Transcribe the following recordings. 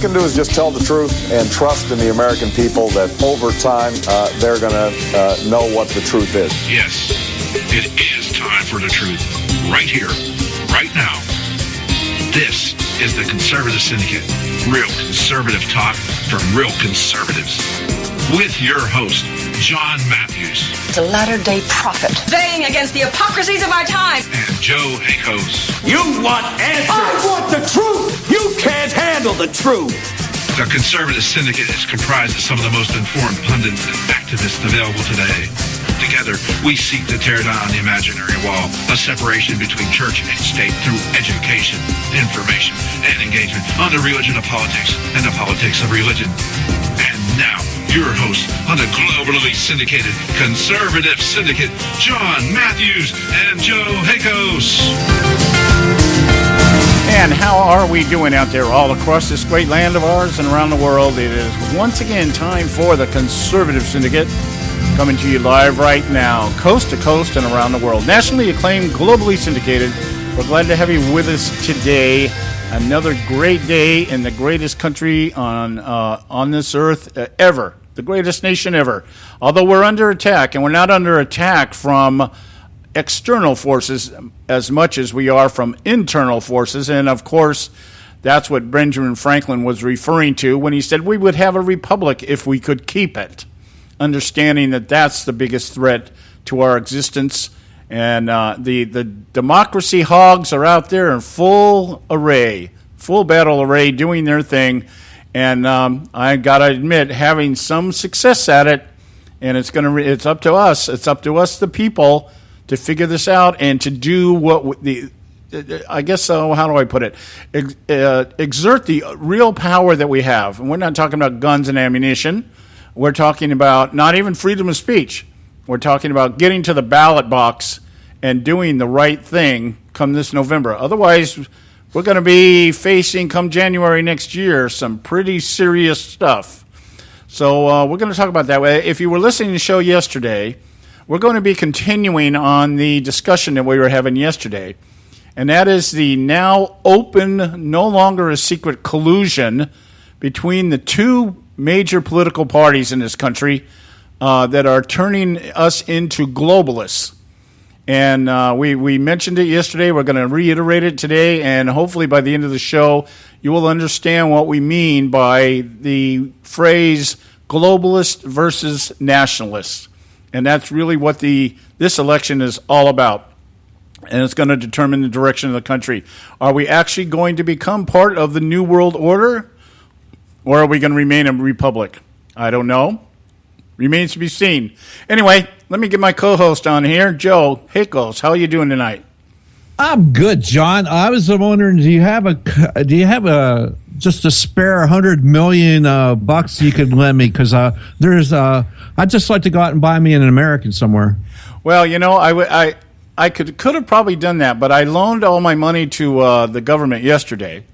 you can do is just tell the truth and trust in the American people that over time they're going to know what the truth is. Yes, it is time for the truth. Right here, right now. This is the Conservative Syndicate. Real conservative talk from real conservatives. With your host, John Matthews. The latter-day prophet. Baying against the hypocrisies of our time. And Joe Hakos. You want answers. I want the truth. You can't handle the truth. The Conservative Syndicate is comprised of some of the most informed pundits and activists available today. Together, we seek to tear down the imaginary wall, a separation between church and state through education, information, and engagement on the religion of politics and the politics of religion. And now, your hosts on the globally syndicated Conservative Syndicate, John Matthews and Joe Hakos. And how are we doing out there all across this great land of ours and around the world? It is once again time for the Conservative Syndicate, coming to you live right now, coast to coast and around the world. Nationally acclaimed, globally syndicated. We're glad to have you with us today. Another great day in the greatest country on this earth ever, the greatest nation ever. Although we're under attack, and we're not under attack from external forces as much as we are from internal forces. And of course, that's what Benjamin Franklin was referring to when he said we would have a republic if we could keep it, understanding that that's the biggest threat to our existence. And the democracy hogs are out there in full array, full battle array, doing their thing. And I got to admit, having some success at it. And it's up to us. It's up to us, the people, to figure this out and to do what I guess so. How do I put it? Exert the real power that we have. And we're not talking about guns and ammunition. We're talking about not even freedom of speech. We're talking about getting to the ballot box and doing the right thing come this November. Otherwise, we're going to be facing, come January next year, some pretty serious stuff. So we're going to talk about that. If you were listening to the show yesterday, we're going to be continuing on the discussion that we were having yesterday. And that is the now open, no longer a secret collusion between the two major political parties in this country that are turning us into globalists. And we mentioned it yesterday. We're going to reiterate it today. And hopefully by the end of the show, you will understand what we mean by the phrase globalist versus nationalist. And that's really what this election is all about. And it's going to determine the direction of the country. Are we actually going to become part of the New World Order? Or are we going to remain a republic? I don't know. Remains to be seen. Anyway, let me get my co-host on here, Joe Hakos. How are you doing tonight? I'm good, John. I was wondering, do you have just a spare $100 million bucks you could lend me? Because I'd just like to go out and buy me an American somewhere. Well, I could have probably done that, but I loaned all my money to the government yesterday.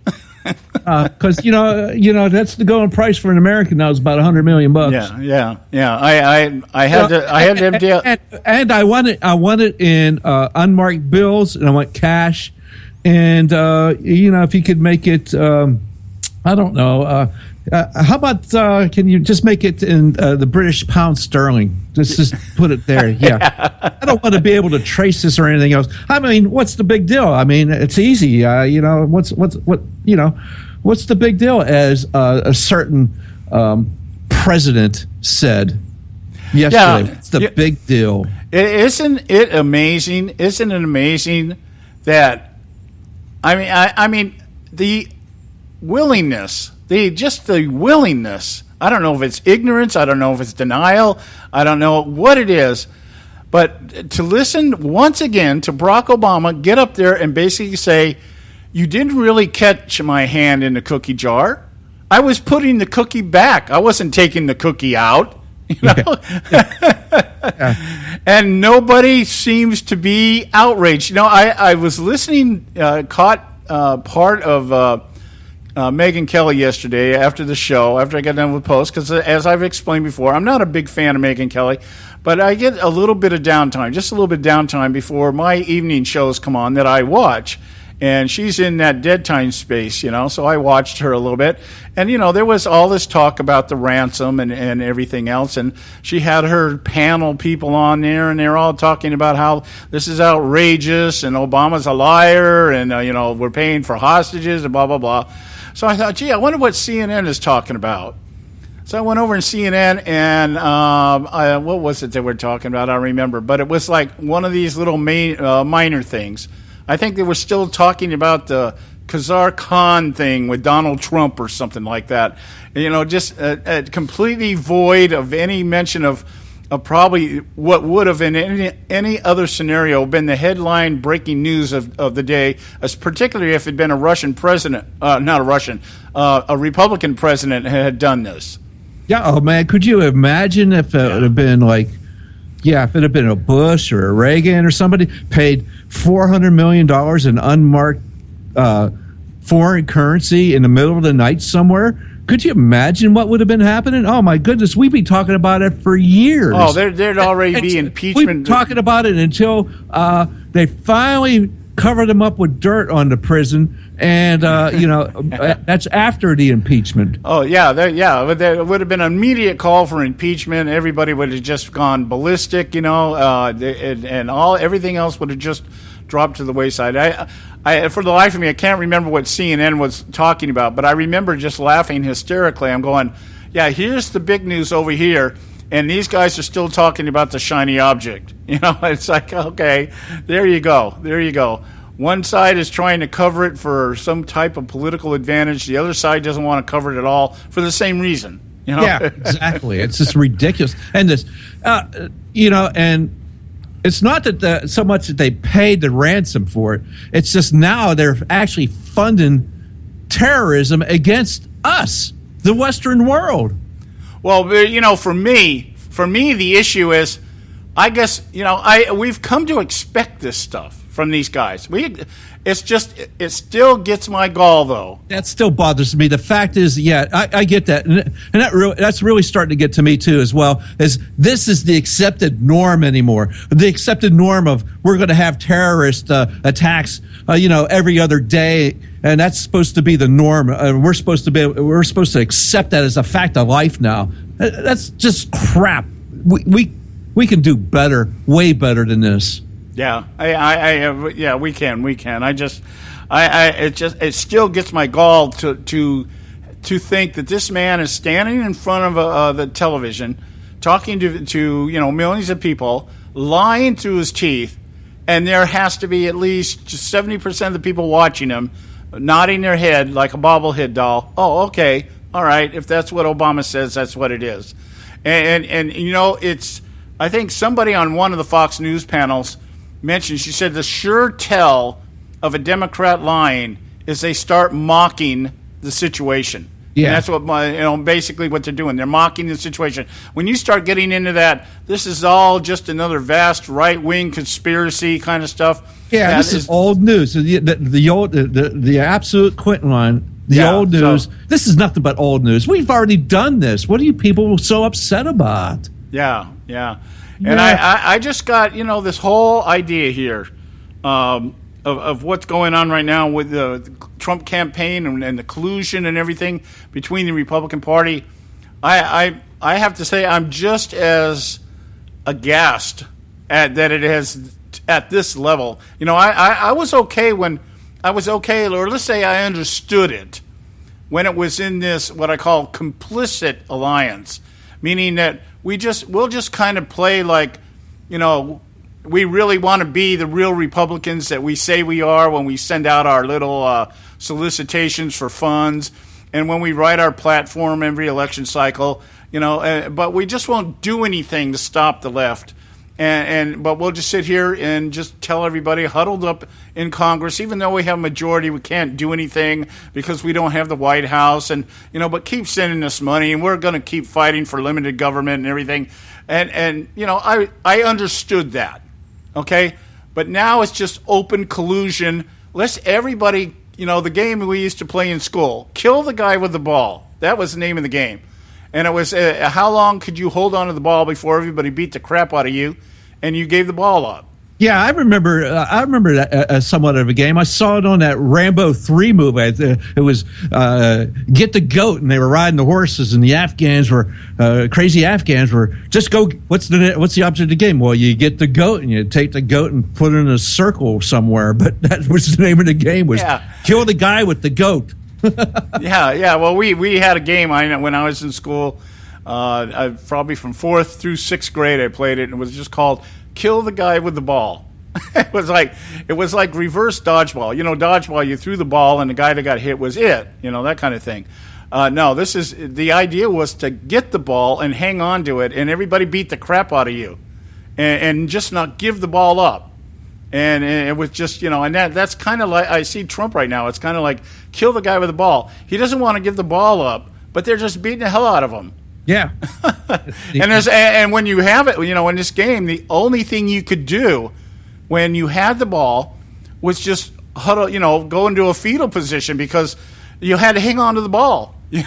Because that's the going price for an American now is about $100 million bucks. Yeah. I had to empty out. And I want it in unmarked bills, and I want cash. And if you could make it, I don't know. How about can you just make it in the British pound sterling? Just put it there. Yeah. I don't want to be able to trace this or anything else. I mean, what's the big deal? I mean, it's easy. What's the big deal? As a certain president said yesterday. It's the big deal. Isn't it amazing? Isn't it amazing that I mean the willingness. The willingness. I don't know if it's ignorance. I don't know if it's denial. I don't know what it is. But to listen once again to Barack Obama get up there and basically say, you didn't really catch my hand in the cookie jar. I was putting the cookie back. I wasn't taking the cookie out. And nobody seems to be outraged. I was listening, caught part of Megyn Kelly yesterday after the show, after I got done with Post, because as I've explained before, I'm not a big fan of Megyn Kelly, but I get a little bit of downtime, just a little bit of downtime before my evening shows come on that I watch. And she's in that dead time space, so I watched her a little bit. And, there was all this talk about the ransom and everything else. And she had her panel people on there, and they're all talking about how this is outrageous and Obama's a liar and, we're paying for hostages and blah, blah, blah. So I thought, gee, I wonder what CNN is talking about. So I went over to CNN, and what was it they were talking about? I don't remember. But it was like one of these little minor things. I think they were still talking about the Khazar Khan thing with Donald Trump or something like that. Just completely void of any mention of probably what would have in any other scenario been the headline breaking news of the day, particularly if it had been a Russian president, a Republican president had done this. Yeah, oh man, could you imagine if it would have been if it had been a Bush or a Reagan or somebody paid $400 million in unmarked foreign currency in the middle of the night somewhere? Could you imagine what would have been happening? Oh my goodness, we'd be talking about it for years. Oh, there'd already be impeachment. We'd be talking about it until they finally covered them up with dirt on the prison, and that's after the impeachment. Oh yeah, there would have been an immediate call for impeachment. Everybody would have just gone ballistic, and everything else would have just dropped to the wayside. I for the life of me, I can't remember what CNN was talking about, but I remember just laughing hysterically. I'm going, yeah, here's the big news over here, and these guys are still talking about the shiny object. It's like, okay, there you go. One side is trying to cover it for some type of political advantage. The other side doesn't want to cover it at all for the same reason. Yeah, exactly. It's just ridiculous. And this, and it's not that so much that they paid the ransom for it. It's just now they're actually funding terrorism against us, the Western world. Well, for me, the issue is, I guess, we've come to expect this stuff from these guys. It still gets my gall, though. That still bothers me. The fact is, I get that, and that's really starting to get to me too, as well. As this is the accepted norm anymore. The accepted norm of we're going to have terrorist attacks, every other day, and that's supposed to be the norm. We're supposed to accept that as a fact of life now. That's just crap. We can do better, way better than this. Yeah, we can. It still gets my gall to think that this man is standing in front of the television, talking to millions of people, lying through his teeth, and there has to be at least 70% of the people watching him nodding their head like a bobblehead doll. Oh, okay, all right. If that's what Obama says, that's what it is. And it's. I think somebody on one of the Fox News panels mentioned, she said the sure tell of a Democrat lying is they start mocking the situation. Yeah. And that's what basically what they're doing. They're mocking the situation. When you start getting into that, this is all just another vast right-wing conspiracy kind of stuff. Yeah, this is old news. The absolute Quentin line. Old news. So, this is nothing but old news. We've already done this. What are you people so upset about? Yeah. And I just got, this whole idea here of what's going on right now with the Trump campaign and the collusion and everything between the Republican Party. I have to say I'm just as aghast that it has at this level. I was okay or let's say I understood it when it was in this what I call complicit alliance, meaning that we'll just kind of play like, we really want to be the real Republicans that we say we are when we send out our little solicitations for funds and when we write our platform every election cycle, but we just won't do anything to stop the left. But we'll just sit here and just tell everybody huddled up in Congress, even though we have a majority, we can't do anything because we don't have the White House, and but keep sending us money, and we're going to keep fighting for limited government and everything, and I understood that, okay, but now it's just open collusion. Let's everybody, the game we used to play in school, kill the guy with the ball. That was the name of the game. And it was how long could you hold on to the ball before everybody beat the crap out of you and you gave the ball up? Yeah, I remember that somewhat of a game. I saw it on that Rambo 3 movie. It was Get the Goat, and they were riding the horses, and the Afghans were crazy Afghans were just go. What's the opposite of the game? Well, you get the goat, and you take the goat and put it in a circle somewhere. But that was the name of the game, was kill the guy with the goat. Yeah. Well, we had a game when I was in school. Probably from 4th through 6th grade, I played it, and it was just called Kill the Guy with the Ball. It was like reverse dodgeball. Dodgeball, you threw the ball, and the guy that got hit was it. That kind of thing. No, the idea was to get the ball and hang on to it, and everybody beat the crap out of you, and just not give the ball up. And it was just, and that's kind of like, I see Trump right now. It's kind of like, kill the guy with the ball. He doesn't want to give the ball up, but they're just beating the hell out of him. Yeah. and when you have it, in this game, the only thing you could do when you had the ball was just huddle, go into a fetal position, because you had to hang on to the ball. You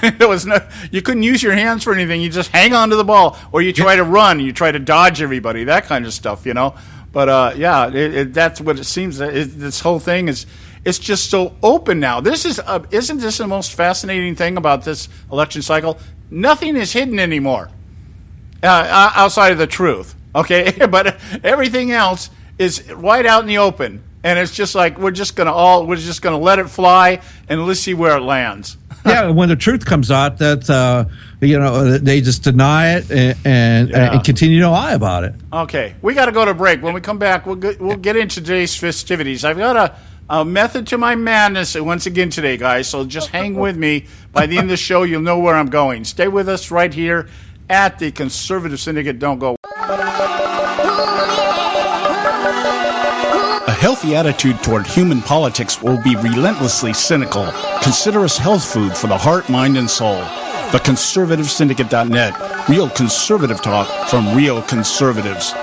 couldn't use your hands for anything. You just hang on to the ball, or you try to run, you try to dodge everybody, that kind of stuff, But that's what it seems. This whole thing it's just so open now. Isn't this the most fascinating thing about this election cycle? Nothing is hidden anymore, outside of the truth. Okay, but everything else is right out in the open, and it's just like we're just gonna let it fly, and let's see where it lands. Yeah, when the truth comes out, that they just deny it and continue to lie about it. Okay, we got to go to break. When we come back, we'll get into today's festivities. I've got a method to my madness once again today, guys, so just hang with me. By the end of the show, you'll know where I'm going. Stay with us right here at the Conservative Syndicate. Don't go. A healthy attitude toward human politics will be relentlessly cynical. Consider us health food for the heart, mind, and soul. TheConservativeSyndicate.net. Real conservative talk from real conservatives.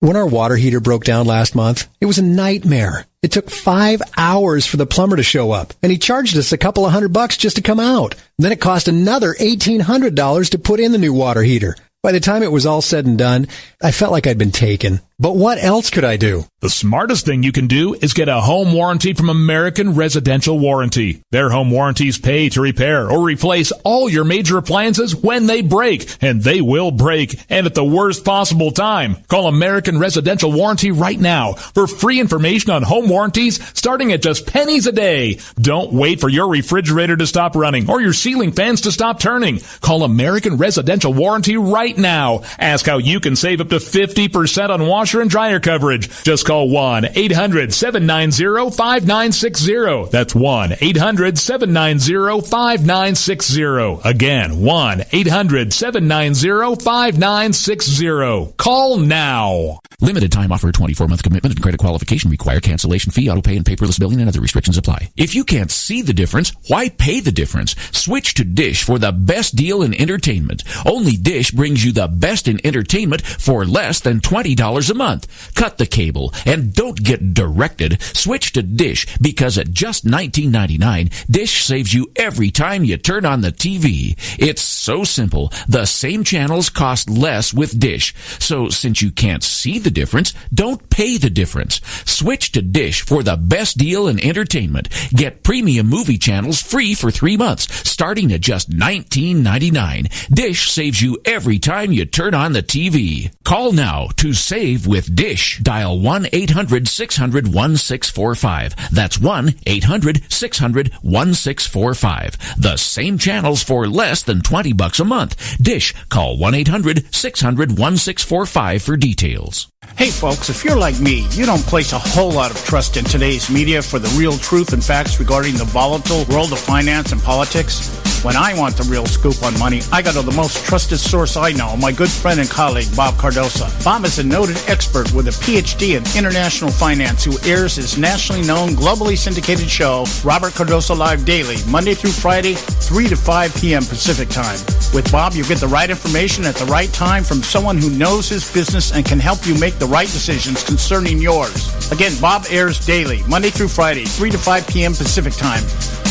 When our water heater broke down last month, it was a nightmare. It took 5 hours for the plumber to show up, and he charged us a couple of $100 just to come out. Then it cost another $1,800 to put in the new water heater. By the time it was all said and done, I felt like I'd been taken. But what else could I do? The smartest thing you can do is get a home warranty from American Residential Warranty. Their home warranties pay to repair or replace all your major appliances when they break, and they will break, and at the worst possible time. Call American Residential Warranty right now for free information on home warranties starting at just pennies a day. Don't wait for your refrigerator to stop running or your ceiling fans to stop turning. Call American Residential Warranty right now. Ask how you can save up to 50% on washer and dryer coverage. Just call 1-800-790-5960. That's 1-800-790-5960. Again, 1-800-790-5960. Call now. Limited time offer, 24-month commitment and credit qualification require cancellation fee, auto pay, and paperless billing, and other restrictions apply. If you can't see the difference, why pay the difference? Switch to Dish for the best deal in entertainment. Only Dish brings you the best in entertainment for less than $20 a month. Cut the cable and don't get directed. Switch to Dish because at just $19.99, Dish saves you every time you turn on the TV. It's so simple. The same channels cost less with Dish. So since you can't see the difference, don't pay the difference. Switch to Dish for the best deal in entertainment. Get premium movie channels free for 3 months, starting at just $19.99. Dish saves you every time you turn on the TV. Call now to save with Dish. Dial 1-800-600-1645. That's 1-800-600-1645. The same channels for less than $20 a month. Dish. Call 1-800-600-1645 for details. Hey folks, if you're like me, you don't place a whole lot of trust in today's media for the real truth and facts regarding the volatile world of finance and politics. When I want the real scoop on money, I go to the most trusted source I know, my good friend and colleague, Bob Cardosa. Bob is a noted expert with a PhD in international finance who airs his nationally known, globally syndicated show, Robert Cardosa Live Daily, Monday through Friday, 3 to 5 p.m. Pacific Time. With Bob, you get the right information at the right time from someone who knows his business and can help you make the right decisions concerning yours. Again, Bob airs daily, Monday through Friday, 3 to 5 p.m. Pacific Time.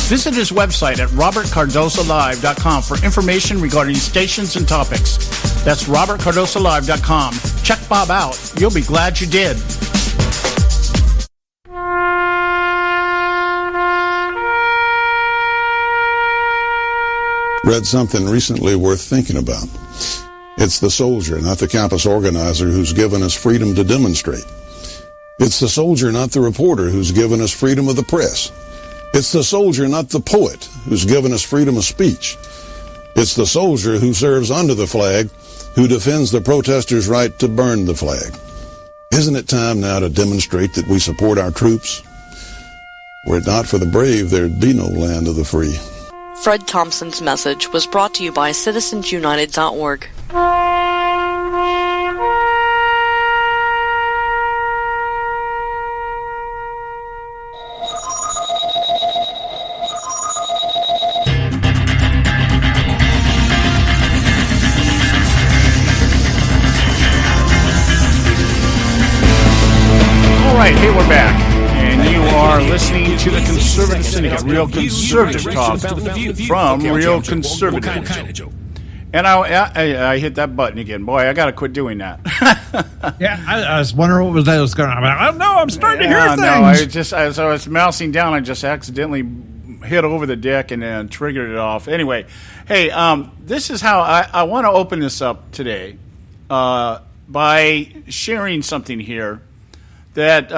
Visit his website at robertcardosalive.com for information regarding stations and topics. That's robertcardosalive.com. Check Bob out. You'll be glad you did. Read something recently worth thinking about. It's the soldier, not the campus organizer, who's given us freedom to demonstrate. It's the soldier, not the reporter, who's given us freedom of the press. It's the soldier, not the poet, who's given us freedom of speech. It's the soldier who serves under the flag, who defends the protesters' right to burn the flag. Isn't it time now to demonstrate that we support our troops? Were it not for the brave, there'd be no land of the free. Fred Thompson's message was brought to you by citizensunited.org. All right, hey, we're back. And you are listening to the Conservative Syndicate, real conservative talk from Real Conservative. And I hit that button again. Boy, I got to quit doing that. Yeah, I was wondering what was going on. I don't know. I'm starting to hear things. No, as I was mousing down, I just accidentally hit over the deck and then triggered it off. Anyway, hey, this is how I want to open this up today by sharing something here that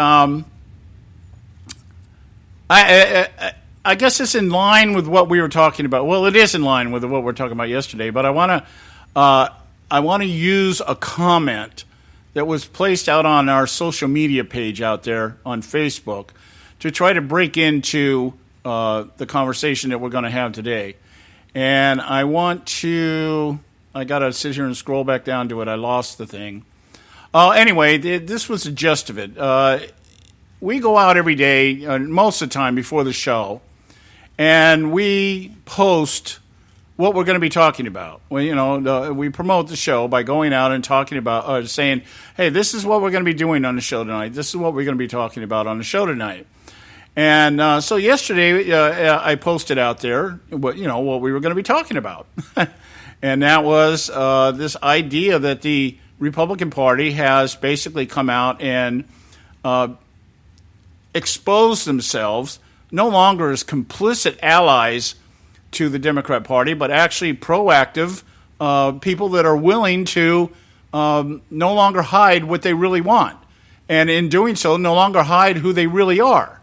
I guess it's in line with what we were talking about. Well, it is in line with what we were talking about yesterday, but I want to use a comment that was placed out on our social media page out there on Facebook to try to break into the conversation that we're going to have today. And I got to sit here and scroll back down to it. I lost the thing. Anyway, this was the gist of it. We go out every day, most of the time before the show, and we post what we're going to be talking about. Well, we promote the show by going out and talking about, saying, hey, this is what we're going to be doing on the show tonight. This is what we're going to be talking about on the show tonight. And so yesterday I posted out there what we were going to be talking about. And that was this idea that the Republican Party has basically come out and exposed themselves no longer as complicit allies to the Democrat Party, but actually proactive people that are willing to no longer hide what they really want. And in doing so, no longer hide who they really are.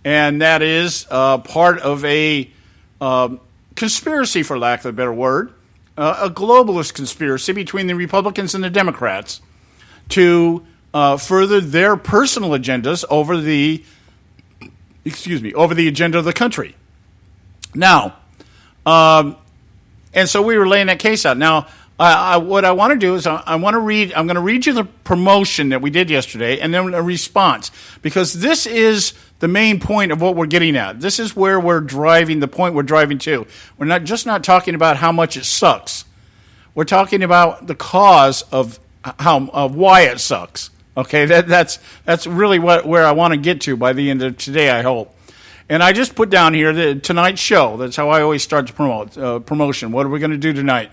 And that is part of a conspiracy, for lack of a better word, a globalist conspiracy between the Republicans and the Democrats to further their personal agendas over the agenda of the country. Now, and so we were laying that case out. Now, what I want to do is I'm going to read you the promotion that we did yesterday, and then a response, because this is the main point of what we're getting at. This is where we're driving, the point we're driving to. We're not talking about how much it sucks. We're talking about the cause of why it sucks. Okay, that's really where I want to get to by the end of today, I hope. And I just put down here tonight's show. That's how I always start to promotion. What are we going to do tonight?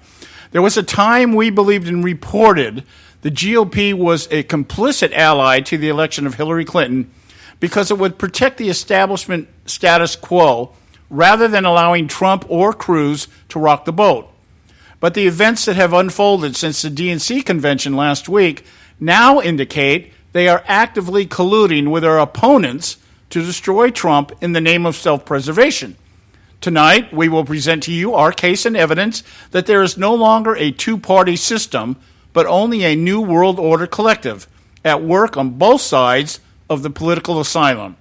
There was a time we believed and reported the GOP was a complicit ally to the election of Hillary Clinton because it would protect the establishment status quo rather than allowing Trump or Cruz to rock the boat. But the events that have unfolded since the DNC convention last week now indicate they are actively colluding with our opponents to destroy Trump in the name of self-preservation. Tonight, we will present to you our case and evidence that there is no longer a two-party system, but only a new world order collective at work on both sides of the political asylum.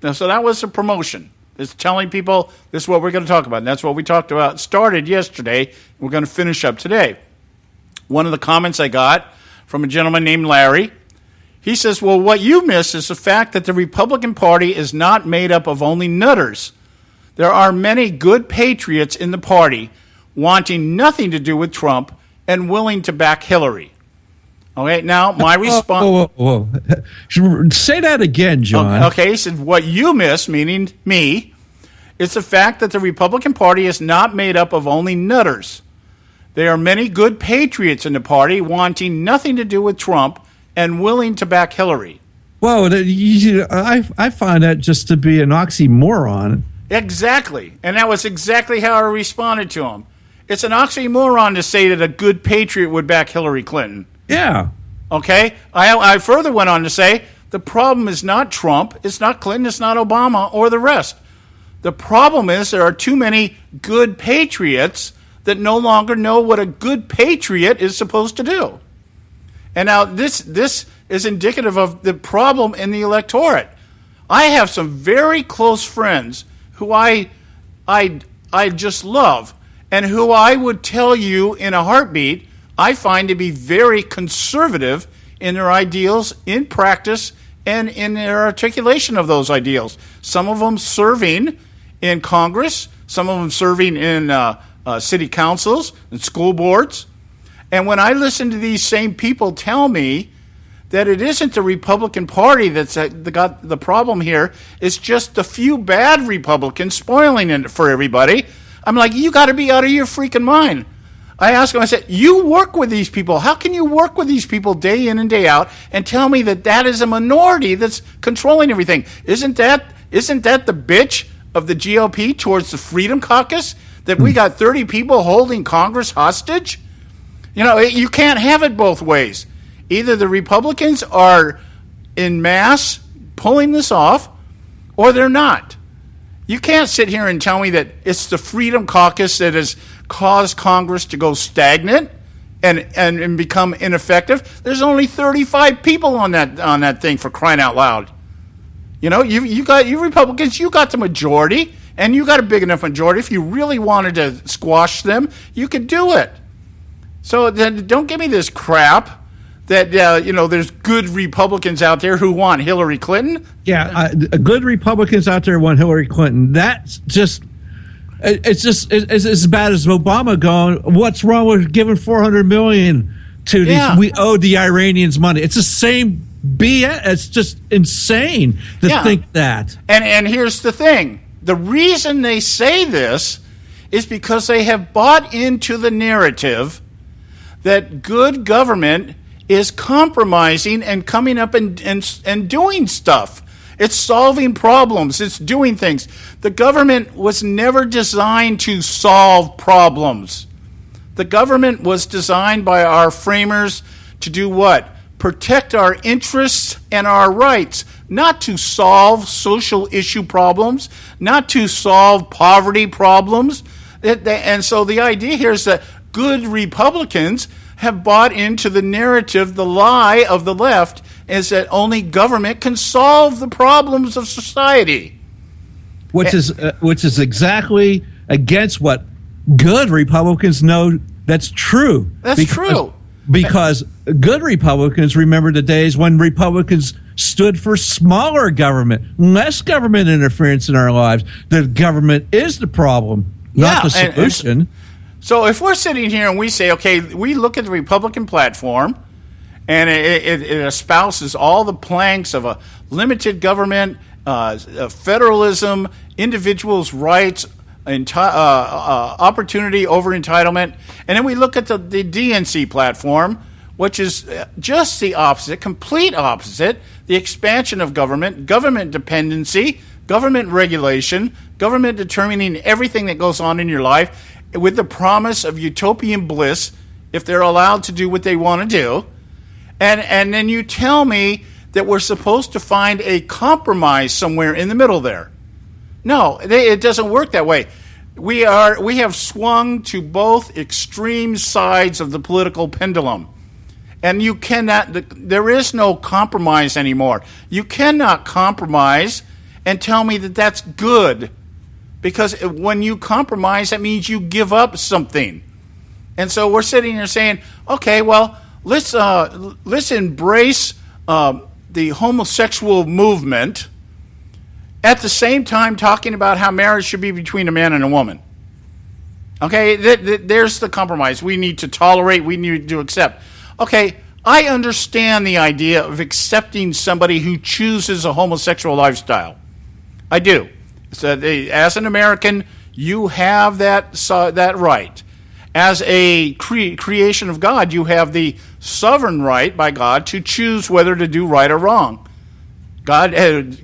Now, so that was a promotion. It's telling people this is what we're going to talk about. And that's what we talked about. Started yesterday. We're going to finish up today. One of the comments I got from a gentleman named Larry, he says, well, what you miss is the fact that the Republican Party is not made up of only nutters. There are many good patriots in the party wanting nothing to do with Trump and willing to back Hillary. Okay, now my response... Whoa. Say that again, John. Okay, he said, what you miss, meaning me, It's the fact that the Republican Party is not made up of only nutters. There are many good patriots in the party wanting nothing to do with Trump and willing to back Hillary. Well, I find that just to be an oxymoron. Exactly. And that was exactly how I responded to him. It's an oxymoron to say that a good patriot would back Hillary Clinton. Yeah. Okay? I further went on to say the problem is not Trump, it's not Clinton, it's not Obama or the rest. The problem is there are too many good patriots that no longer know what a good patriot is supposed to do. And now this is indicative of the problem in the electorate. I have some very close friends who I just love and who I would tell you in a heartbeat I find to be very conservative in their ideals, in practice, and in their articulation of those ideals. Some of them serving in Congress, some of them serving in city councils and school boards. And when I listen to these same people tell me that it isn't the Republican Party that's got the problem here, it's just a few bad Republicans spoiling it for everybody, I'm like, you got to be out of your freaking mind. I asked him, I said, you work with these people. How can you work with these people day in and day out and tell me that that is a minority that's controlling everything? Isn't that the bitch of the GOP towards the Freedom Caucus, that we got 30 people holding Congress hostage? You know, you can't have it both ways. Either the Republicans are en masse pulling this off, or they're not. You can't sit here and tell me that it's the Freedom Caucus that has caused Congress to go stagnant and become ineffective. There's only 35 people on that thing, for crying out loud. You know, you Republicans, you got the majority, and you got a big enough majority. If you really wanted to squash them, you could do it. So then don't give me this crap that, there's good Republicans out there who want Hillary Clinton. Yeah, good Republicans out there want Hillary Clinton. That's just, it's as bad as Obama going, what's wrong with giving $400 million to these, we owe the Iranians money. It's the same BS. It's just insane to think that. And here's the thing. The reason they say this is because they have bought into the narrative that good government is compromising and coming up and doing stuff. It's solving problems. It's doing things. The government was never designed to solve problems. The government was designed by our framers to do what? Protect our interests and our rights, not to solve social issue problems, not to solve poverty problems. And so the idea here is that good Republicans have bought into the narrative, the lie of the left, is that only government can solve the problems of society. Which is exactly against what good Republicans know that's true. That's true. Because good Republicans remember the days when Republicans stood for smaller government, less government interference in our lives. The government is the problem, not the solution. So if we're sitting here and we say, okay, we look at the Republican platform and it espouses all the planks of a limited government, federalism, individuals' rights, opportunity over entitlement, and then we look at the DNC platform, which is just the opposite, complete opposite, the expansion of government, government dependency, government regulation, government determining everything that goes on in your life, with the promise of utopian bliss if they're allowed to do what they want to do. And then you tell me that we're supposed to find a compromise somewhere in the middle there. No, it doesn't work that way. We have swung to both extreme sides of the political pendulum. And you cannot, there is no compromise anymore. You cannot compromise and tell me that that's good. Because when you compromise, that means you give up something. And so we're sitting here saying, okay, well, let's embrace the homosexual movement, at the same time talking about how marriage should be between a man and a woman. Okay, there's the compromise. We need to tolerate, we need to accept. Okay, I understand the idea of accepting somebody who chooses a homosexual lifestyle. I do. So as an American, you have that right. As a creation of God, you have the sovereign right by God to choose whether to do right or wrong. God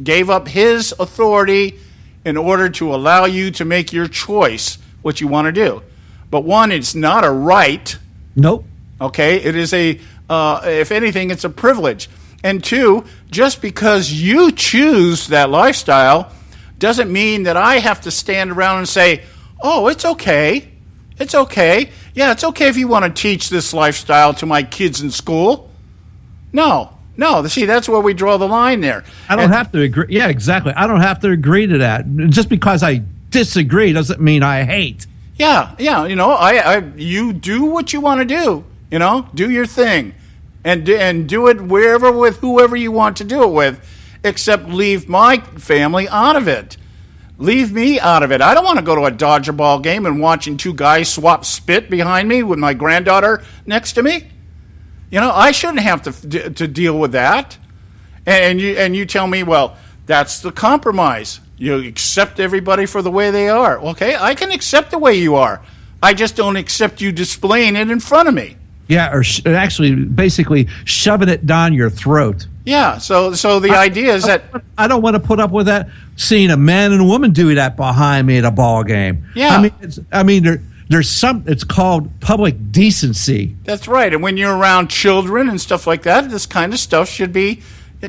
gave up his authority in order to allow you to make your choice what you want to do. But one, it's not a right. Nope. Okay, it is if anything, it's a privilege. And two, just because you choose that lifestyle doesn't mean that I have to stand around and say, oh, it's okay. It's okay. Yeah, it's okay if you want to teach this lifestyle to my kids in school. No. See, that's where we draw the line there. I don't have to agree. Yeah, exactly. I don't have to agree to that. Just because I disagree doesn't mean I hate. Yeah. You do what you want to do. Do your thing, and do it wherever with whoever you want to do it with, except leave my family out of it. Leave me out of it. I don't want to go to a Dodger ball game and watching two guys swap spit behind me with my granddaughter next to me. I shouldn't have to deal with that. And you tell me, well, that's the compromise. You accept everybody for the way they are. Okay, I can accept the way you are. I just don't accept you displaying it in front of me. Yeah, or actually, basically shoving it down your throat. Yeah, so the idea is that I don't want to put up with that. Seeing a man and a woman do that behind me at a ball game. Yeah, there's some. It's called public decency. That's right. And when you're around children and stuff like that, this kind of stuff should be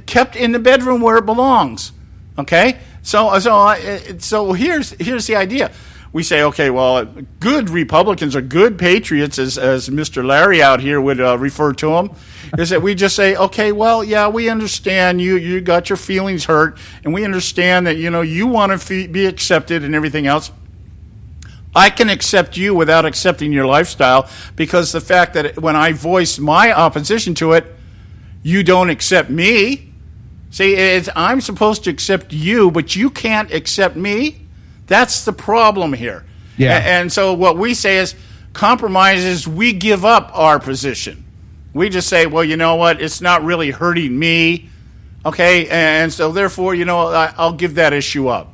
kept in the bedroom where it belongs. Okay. So here's the idea. We say, okay, well, good Republicans or good patriots, as Mr. Larry out here would refer to them, is that we just say, okay, well, yeah, we understand you got your feelings hurt, and we understand that you want to be accepted and everything else. I can accept you without accepting your lifestyle, because the fact that when I voice my opposition to it, you don't accept me. See, I'm supposed to accept you, but you can't accept me. That's the problem here. Yeah. And so what we say is compromise is we give up our position. We just say, well, you know what? It's not really hurting me. Okay. And so therefore, I'll give that issue up.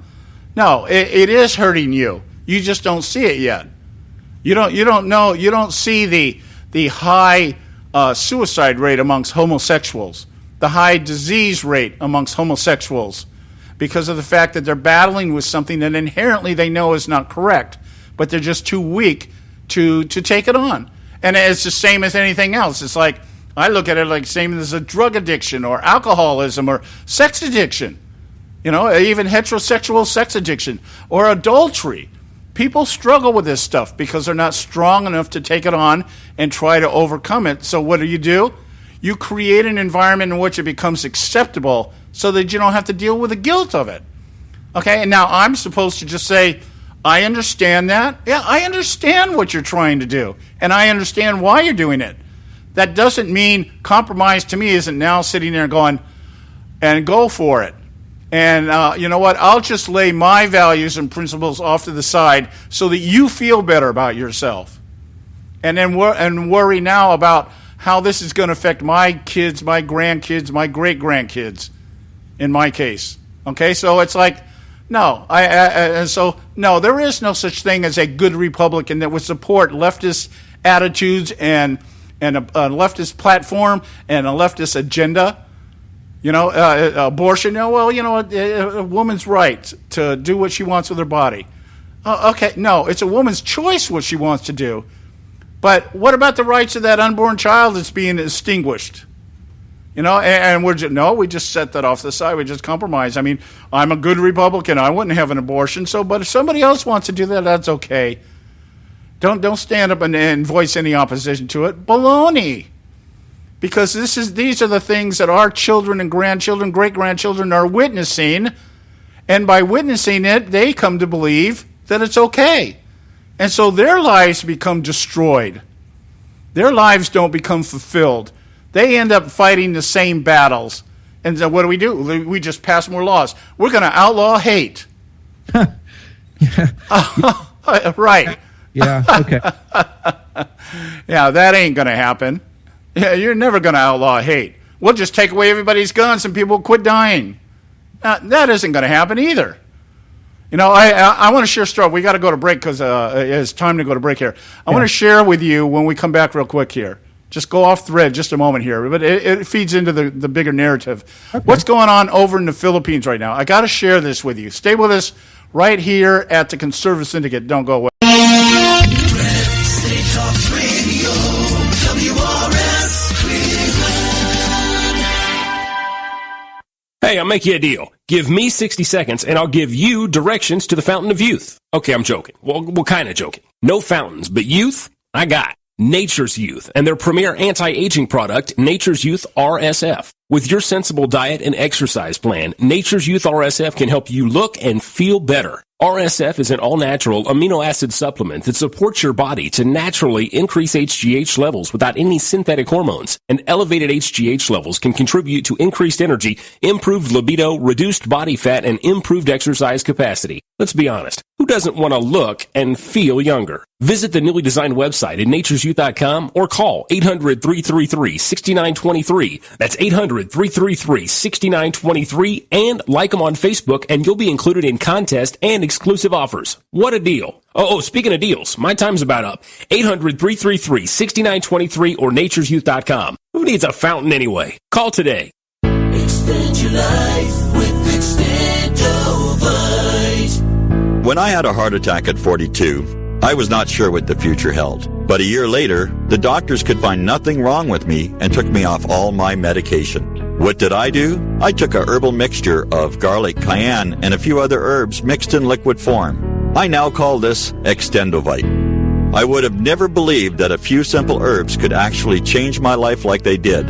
No, it is hurting you. You just don't see it yet. You don't know. You don't see the high suicide rate amongst homosexuals, the high disease rate amongst homosexuals, because of the fact that they're battling with something that inherently they know is not correct, but they're just too weak to take it on. And it's the same as anything else. It's like, I look at it like same as a drug addiction or alcoholism or sex addiction, even heterosexual sex addiction or adultery. People struggle with this stuff because they're not strong enough to take it on and try to overcome it. So what do? You create an environment in which it becomes acceptable so that you don't have to deal with the guilt of it. Okay, and now I'm supposed to just say, I understand that. Yeah, I understand what you're trying to do, and I understand why you're doing it. That doesn't mean compromise to me isn't now sitting there going, and go for it. And you know what? I'll just lay my values and principles off to the side so that you feel better about yourself. And then worry now about how this is going to affect my kids, my grandkids, my great-grandkids, in my case. Okay, so it's like, no. No, there is no such thing as a good Republican that would support leftist attitudes and a leftist platform and a leftist agenda. Abortion. A woman's right to do what she wants with her body. Okay, no, it's a woman's choice what she wants to do. But what about the rights of that unborn child that's being extinguished? And we just set that off to the side. We just compromise. I mean, I'm a good Republican. I wouldn't have an abortion. But if somebody else wants to do that, that's okay. Don't stand up and voice any opposition to it. Baloney. Because these are the things that our children and grandchildren, great-grandchildren are witnessing. And by witnessing it, they come to believe that it's okay. And so their lives become destroyed. Their lives don't become fulfilled. They end up fighting the same battles. And so what do? We just pass more laws. We're going to outlaw hate. Right. Yeah, okay. Yeah, that ain't going to happen. Yeah, you're never going to outlaw hate. We'll just take away everybody's guns and people will quit dying. That isn't going to happen either. You know, I want to share a story. We got to go to break because it's time to go to break here. I want to share with you when we come back real quick here. Just go off thread just a moment here, but it feeds into the bigger narrative. Okay. What's going on over in the Philippines right now? I got to share this with you. Stay with us right here at the Conservative Syndicate. Don't go away. Hey, I'll make you a deal. Give me 60 seconds and I'll give you directions to the Fountain of Youth. Okay, I'm joking. Well, kind of joking. No fountains, but youth, I got Nature's Youth and their premier anti-aging product, Nature's Youth RSF. With your sensible diet and exercise plan, Nature's Youth RSF can help you look and feel better. RSF is an all-natural amino acid supplement that supports your body to naturally increase HGH levels without any synthetic hormones. And elevated HGH levels can contribute to increased energy, improved libido, reduced body fat, and improved exercise capacity. Let's be honest. Who doesn't want to look and feel younger? Visit the newly designed website at naturesyouth.com or call 800-333-6923. That's 800-333-6923 and like them on Facebook and you'll be included in contest and exclusive offers. What a deal. Oh, speaking of deals, my time's about up. 800-333-6923 or naturesyouth.com. Who needs a fountain anyway? Call today. Extend your life with Extendovite. When I had a heart attack at 42, I was not sure what the future held. But a year later, the doctors could find nothing wrong with me and took me off all my medication. What did I do? I took a herbal mixture of garlic, cayenne, and a few other herbs mixed in liquid form. I now call this Extendovite. I would have never believed that a few simple herbs could actually change my life like they did.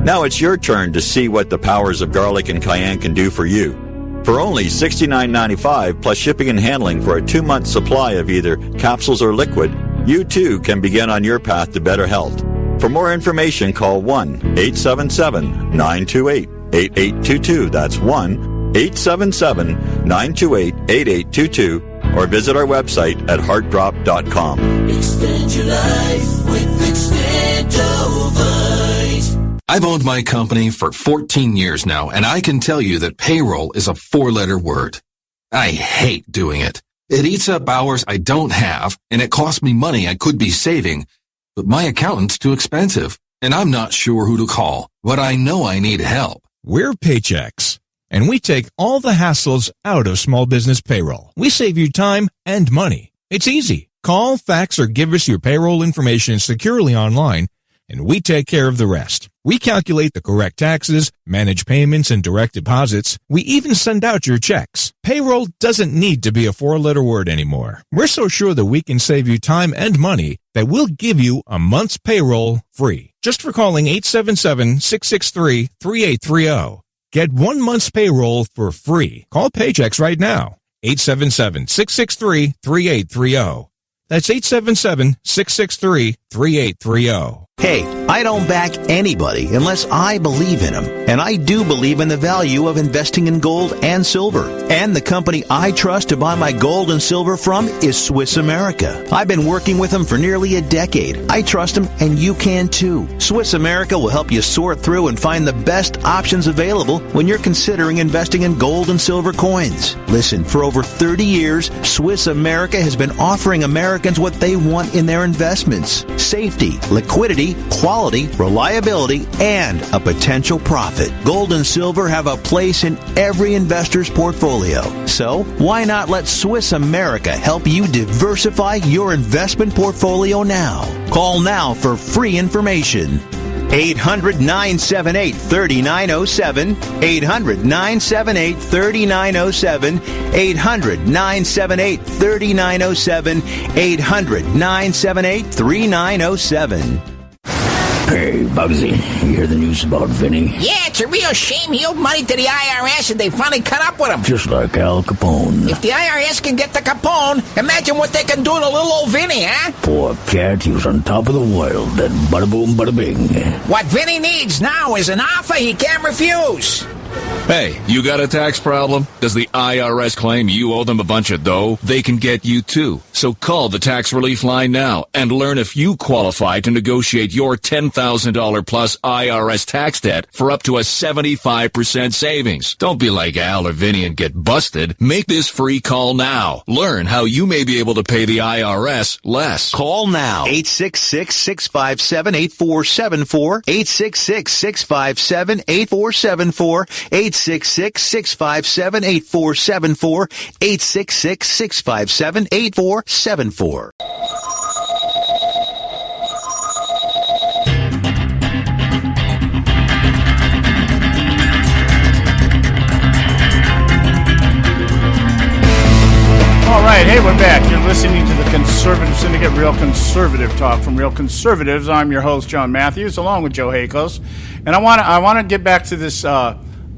Now it's your turn to see what the powers of garlic and cayenne can do for you. For only $69.95 plus shipping and handling for a 2-month supply of either capsules or liquid, you too can begin on your path to better health. For more information, call 1-877-928-8822. That's 1-877-928-8822. Or visit our website at heartdrop.com. Extend your life with Extendovite. I've owned my company for 14 years now, and I can tell you that payroll is a 4-letter word. I hate doing it. It eats up hours I don't have, and it costs me money I could be saving. But my accountant's too expensive, and I'm not sure who to call, but I know I need help. We're Paychex, and we take all the hassles out of small business payroll. We save you time and money. It's easy. Call, fax, or give us your payroll information securely online, and we take care of the rest. We calculate the correct taxes, manage payments and direct deposits. We even send out your checks. Payroll doesn't need to be a 4-letter word anymore. We're so sure that we can save you time and money that we'll give you a month's payroll free. Just for calling 877-663-3830. Get 1 month's payroll for free. Call Paychex right now. 877-663-3830. That's 877-663-3830. Hey, I don't back anybody unless I believe in them. And I do believe in the value of investing in gold and silver. And the company I trust to buy my gold and silver from is Swiss America. I've been working with them for nearly a decade. I trust them, and you can too. Swiss America will help you sort through and find the best options available when you're considering investing in gold and silver coins. Listen, for over 30 years, Swiss America has been offering Americans what they want in their investments: safety, liquidity, quality, reliability, and a potential profit. Gold and silver have a place in every investor's portfolio. So, why not let Swiss America help you diversify your investment portfolio now? Call now for free information. 800-978-3907, 800-978-3907, 800-978-3907, 800-978-3907. Hey, Bugsy, you hear the news about Vinny? Yeah, it's a real shame he owed money to the IRS and they finally caught up with him. Just like Al Capone. If the IRS can get to Capone, imagine what they can do to little old Vinny, huh? Poor cat, he was on top of the world, then bada boom, bada bing. What Vinny needs now is an offer he can't refuse. Hey, you got a tax problem? Does the IRS claim you owe them a bunch of dough? They can get you too. So call the tax relief line now and learn if you qualify to negotiate your $10,000 plus IRS tax debt for up to a 75% savings. Don't be like Al or Vinny and get busted. Make this free call now. Learn how you may be able to pay the IRS less. Call now. 866-657-8474. 866-657-8474. 866-657-8474. 866-657-8474. All right, hey, we're back. You're listening to the Conservative Syndicate, Real Conservative Talk from Real Conservatives. I'm your host, John Matthews, along with Joe Hakos. And I want to get back to this.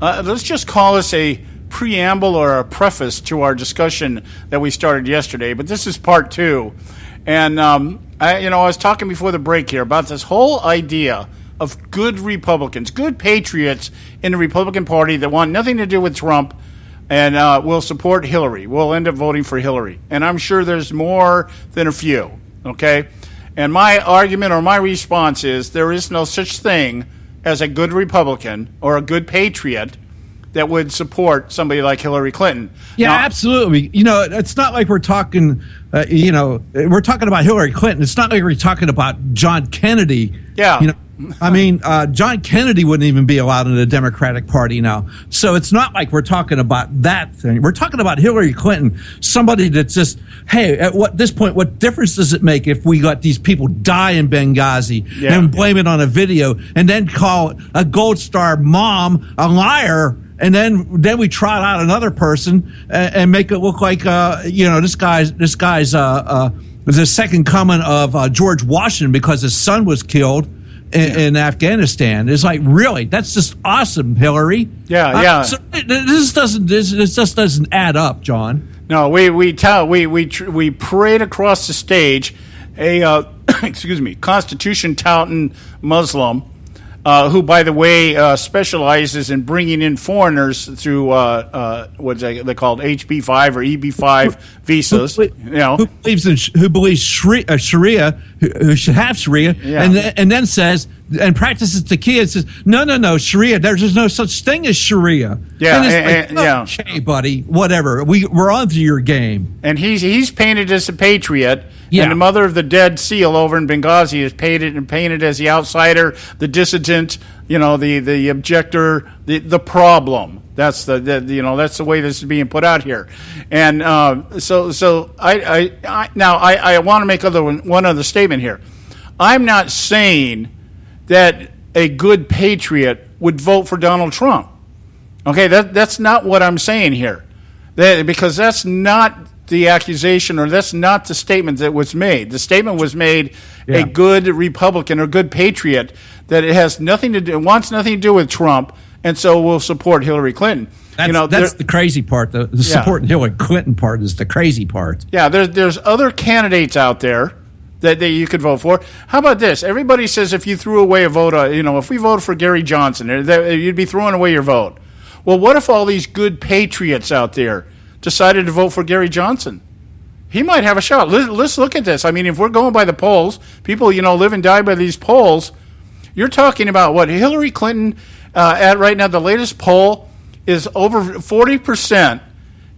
Let's just call this a preamble or a preface to our discussion that we started yesterday. But this is part 2. And I was talking before the break here about this whole idea of good Republicans, good patriots in the Republican Party that want nothing to do with Trump and will support Hillary. We'll end up voting for Hillary. And I'm sure there's more than a few, okay? And my argument or my response is there is no such thing as a good Republican or a good patriot that would support somebody like Hillary Clinton. Yeah, now, absolutely. It's not like we're talking, we're talking about Hillary Clinton. It's not like we're talking about John Kennedy. Yeah. John Kennedy wouldn't even be allowed in the Democratic Party now. So it's not like we're talking about that thing. We're talking about Hillary Clinton, somebody that's just, hey, at this point, what difference does it make if we got these people die in Benghazi and blame it on a video and then call a Gold Star mom a liar? And then we trot out another person and make it look like this guy's the second coming of George Washington because his son was killed in Afghanistan. It's like, really, that's just awesome, Hillary. Yeah. So this just doesn't add up, John. No, we parade across the stage a Constitution touting Muslim. Who, by the way, specializes in bringing in foreigners through what's they called HB5 or EB5 visas. Who believes Sharia, who should have Sharia, and then says and practices taqiyya and says no Sharia. There's no such thing as Sharia. Okay, buddy, whatever. We're on to your game. And he's painted as a patriot. Yeah. And the mother of the dead SEAL over in Benghazi is painted as the outsider, the dissident, the objector, the problem. That's that's the way this is being put out here. And so I want to make one other statement here. I'm not saying that a good patriot would vote for Donald Trump. Okay, that's not what I'm saying here. Because that's not the accusation, or that's not the statement that was made. The statement was made, a good Republican or good patriot that it has nothing to do, wants nothing to do with Trump, and so will support Hillary Clinton. That's the crazy part. The supporting Hillary Clinton part is the crazy part. Yeah, there's other candidates out there that you could vote for. How about this? Everybody says if you threw away a vote, if we voted for Gary Johnson, you'd be throwing away your vote. Well, what if all these good patriots out there decided to vote for Gary Johnson? He might have a shot. Let's look at this. I mean, if we're going by the polls, people, live and die by these polls. You're talking about what Hillary Clinton at right now, the latest poll is over 40%.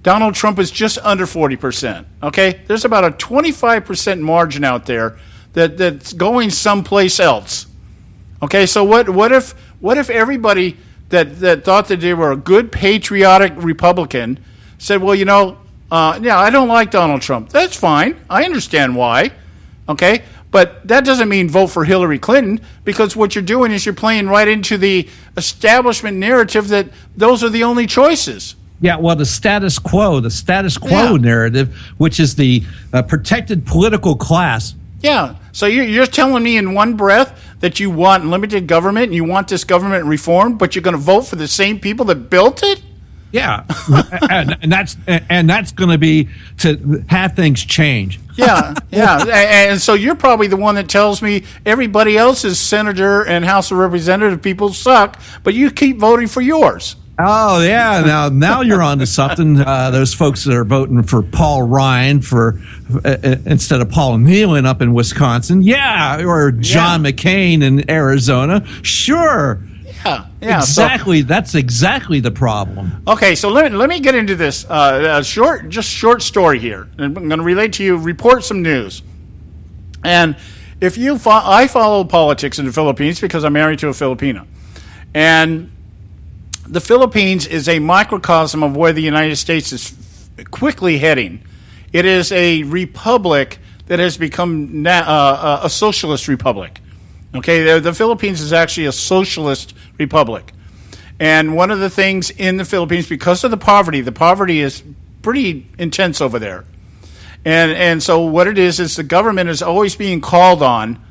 Donald Trump is just under 40%. Okay? There's about a 25% margin out there that's going someplace else. Okay? So what if everybody that thought that they were a good patriotic Republican said, well, I don't like Donald Trump. That's fine. I understand why. Okay? But that doesn't mean vote for Hillary Clinton, because what you're doing is you're playing right into the establishment narrative that those are the only choices. Yeah, well, the status quo narrative, which is the protected political class. Yeah. So you're telling me in one breath that you want limited government and you want this government reformed, but you're going to vote for the same people that built it? Yeah, and that's going to be to have things change. Yeah, and so you're probably the one that tells me everybody else's senator and House of Representative people suck, but you keep voting for yours. Oh yeah, now you're on to something. Those folks that are voting for Paul Ryan instead of Paul Nehlen up in Wisconsin, or John McCain in Arizona, sure. Yeah, exactly. That's exactly the problem. Okay, so let me get into this short story here. I'm going to relate to you, report some news. And if I follow politics in the Philippines because I'm married to a Filipina, and the Philippines is a microcosm of where the United States is quickly heading. It is a republic that has become a socialist republic. Okay, the Philippines is actually a socialist republic. And one of the things in the Philippines, because of the poverty is pretty intense over there. And so what it is the government is always being called on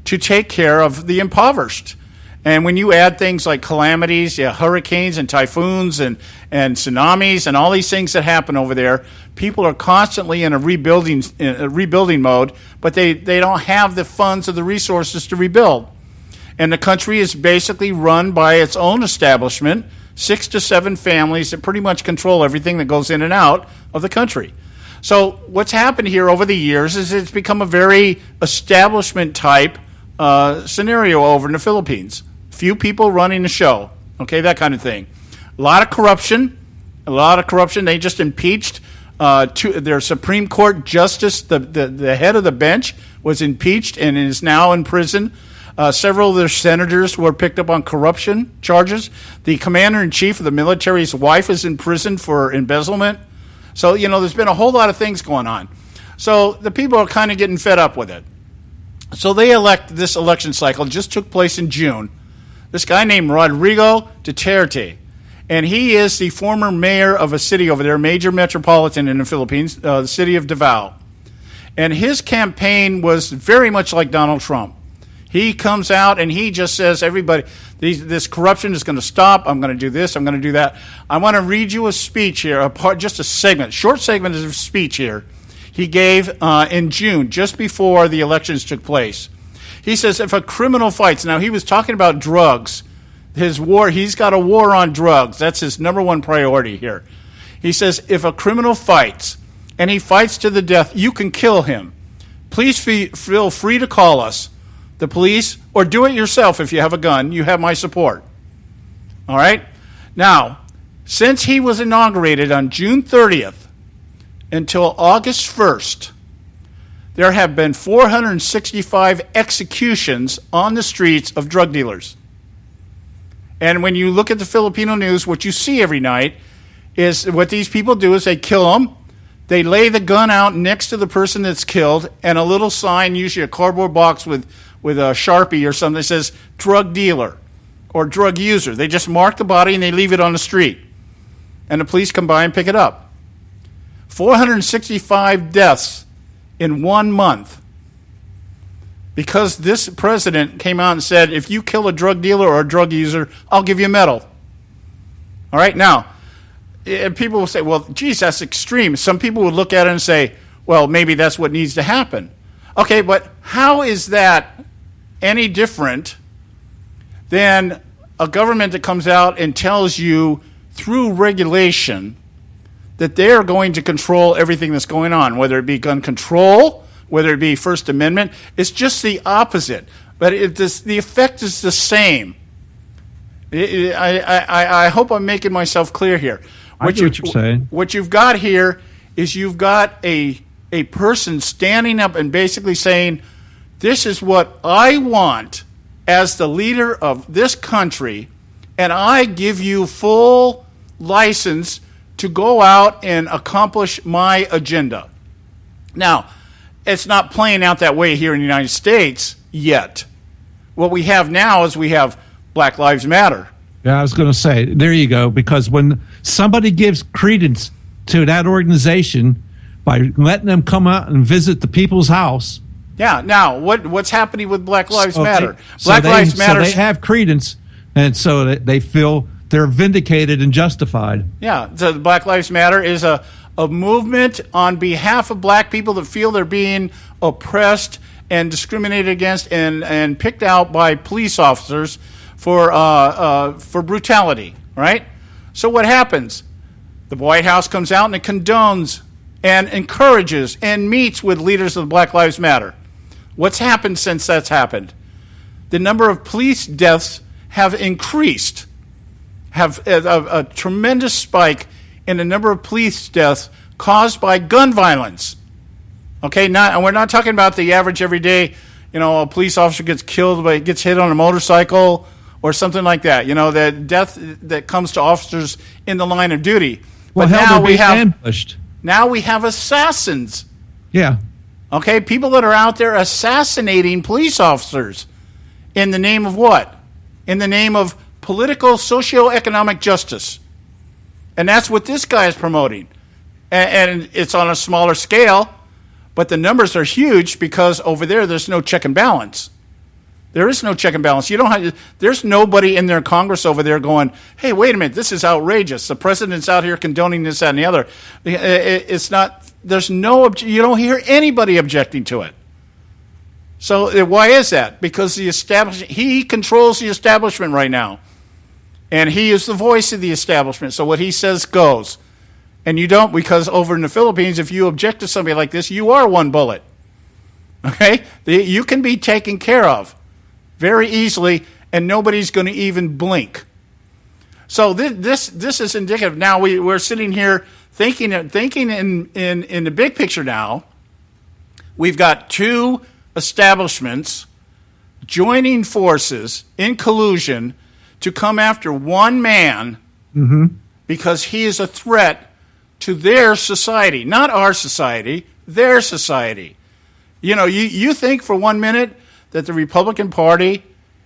to take care of the impoverished. And when you add things like calamities, hurricanes and typhoons and tsunamis and all these things that happen over there, people are constantly in a rebuilding mode, but they don't have the funds or the resources to rebuild. And the country is basically run by its own establishment, 6 to 7 families that pretty much control everything that goes in and out of the country. So what's happened here over the years is it's become a very establishment type scenario over in the Philippines. Few people running the show, okay, that kind of thing. A lot of corruption. They just impeached their Supreme Court justice. The head of the bench was impeached and is now in prison. Several of their senators were picked up on corruption charges. The commander-in-chief of the military's wife is in prison for embezzlement. So, there's been a whole lot of things going on. So the people are kind of getting fed up with it. So they elect this election cycle. It just took place in June. This guy named Rodrigo Duterte. And he is the former mayor of a city over there, major metropolitan in the Philippines, the city of Davao. And his campaign was very much like Donald Trump. He comes out and he just says, everybody, this corruption is going to stop. I'm going to do this. I'm going to do that. I want to read you a speech here, just a segment, short segment of a speech here he gave in June, just before the elections took place. He says, if a criminal fights, now he was talking about drugs, he's got a war on drugs. That's his number one priority here. He says, if a criminal fights and he fights to the death, you can kill him. Please feel free to call us, the police, or do it yourself if you have a gun. You have my support. All right? Now, since he was inaugurated on June 30th until August 1st, there have been 465 executions on the streets of drug dealers. And when you look at the Filipino news, what you see every night is what these people do is they kill them. They lay the gun out next to the person that's killed, and a little sign, usually a cardboard box with a Sharpie or something that says drug dealer or drug user. They just mark the body and they leave it on the street. And the police come by and pick it up. 465 deaths in 1 month. Because this president came out and said, if you kill a drug dealer or a drug user, I'll give you a medal. All right, now, people will say, well, geez, that's extreme. Some people would look at it and say, well, maybe that's what needs to happen. Okay, but how is that any different than a government that comes out and tells you through regulation that they are going to control everything that's going on, whether it be gun control, whether it be First Amendment? It's just the opposite, but the effect is the same. I hope I'm making myself clear here. I get what you're saying. What you've got here is you've got a person standing up and basically saying, this is what I want as the leader of this country, and I give you full license to go out and accomplish my agenda. Now, it's not playing out that way here in the United States yet. What we have now is we have Black Lives Matter. Yeah, I was going to say, there you go, because when somebody gives credence to that organization by letting them come out and visit the people's house. Yeah, now, what's happening with Black Lives Matter? Lives Matter. So they have credence, and so they feel they're vindicated and justified. Yeah, so Black Lives Matter is a movement on behalf of black people that feel they're being oppressed and discriminated against and picked out by police officers for brutality, right? So what happens? The White House comes out and it condones and encourages and meets with leaders of Black Lives Matter. What's happened since that's happened? The number of police deaths have increased, have a tremendous spike in the number of police deaths caused by gun violence. Okay, and we're not talking about the average everyday, a police officer gets killed, gets hit on a motorcycle or something like that. The death that comes to officers in the line of duty. Well, but now we have ambushed. Now we have assassins. Yeah. Okay, people that are out there assassinating police officers in the name of what? In the name of political, socio-economic justice. And that's what this guy is promoting. And it's on a smaller scale, but the numbers are huge because over there's no check and balance. There is no check and balance. There's nobody in their Congress over there going, hey, wait a minute, this is outrageous. The president's out here condoning this, that, and the other. It's not, you don't hear anybody objecting to it. So why is that? Because he controls the establishment right now. And he is the voice of the establishment. So what he says goes. And you don't, because over in the Philippines, if you object to somebody like this, you are one bullet. Okay? You can be taken care of very easily, and nobody's going to even blink. So this is indicative. Now we're sitting here thinking in the big picture now. We've got two establishments joining forces in collusion to come after one man because he is a threat to their society, not our society, their society. You think for 1 minute that the Republican Party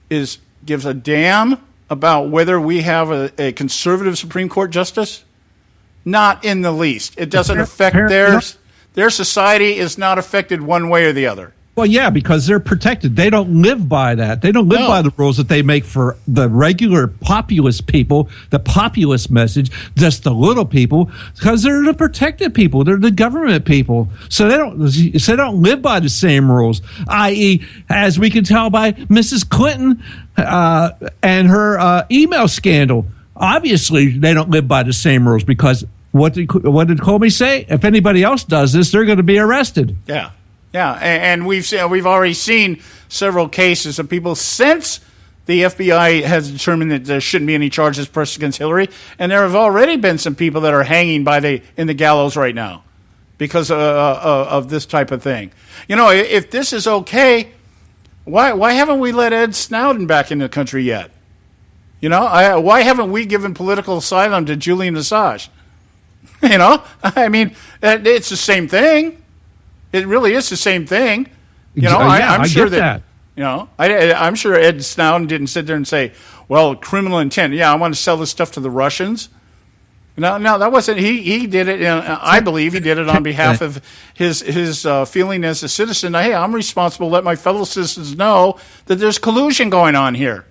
gives a damn about whether we have a conservative Supreme Court justice? Not in the least. It doesn't affect theirs. Their society is not affected one way or the other. Well, yeah, because they're protected. They don't live by that. They don't live by the rules that they make for the regular populist people, the populist message, just the little people, because they're the protected people. They're the government people. So they don't live by the same rules, i.e., as we can tell by Mrs. Clinton and her email scandal. Obviously, they don't live by the same rules because what did Comey say? If anybody else does this, they're going to be arrested. Yeah. Yeah, and we've already seen several cases of people since the FBI has determined that there shouldn't be any charges pressed against Hillary, and there have already been some people that are hanging in the gallows right now because of this type of thing. If this is okay, why haven't we let Ed Snowden back in the country yet? Why haven't we given political asylum to Julian Assange? I mean, it's the same thing. It really is the same thing. I'm sure that. I'm sure Ed Snowden didn't sit there and say, well, criminal intent. Yeah, I want to sell this stuff to the Russians. No, that wasn't. He did it. I believe he did it on behalf of his feeling as a citizen. Hey, I'm responsible to let my fellow citizens know that there's collusion going on here.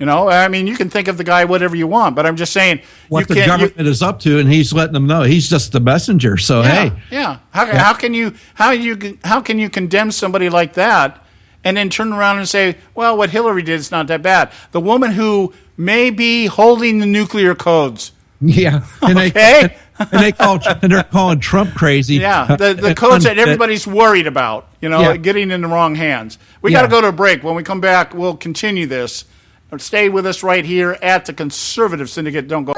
I mean, you can think of the guy whatever you want, but I'm just saying what the government is up to, and he's letting them know. He's just the messenger. So how can you condemn somebody like that, and then turn around and say, well, what Hillary did is not that bad? The woman who may be holding the nuclear codes. Yeah, and they're calling Trump crazy. Yeah, the codes that everybody's worried about. Getting in the wrong hands. We got to go to a break. When we come back, we'll continue this. Stay with us right here at the Conservative Syndicate. Don't go.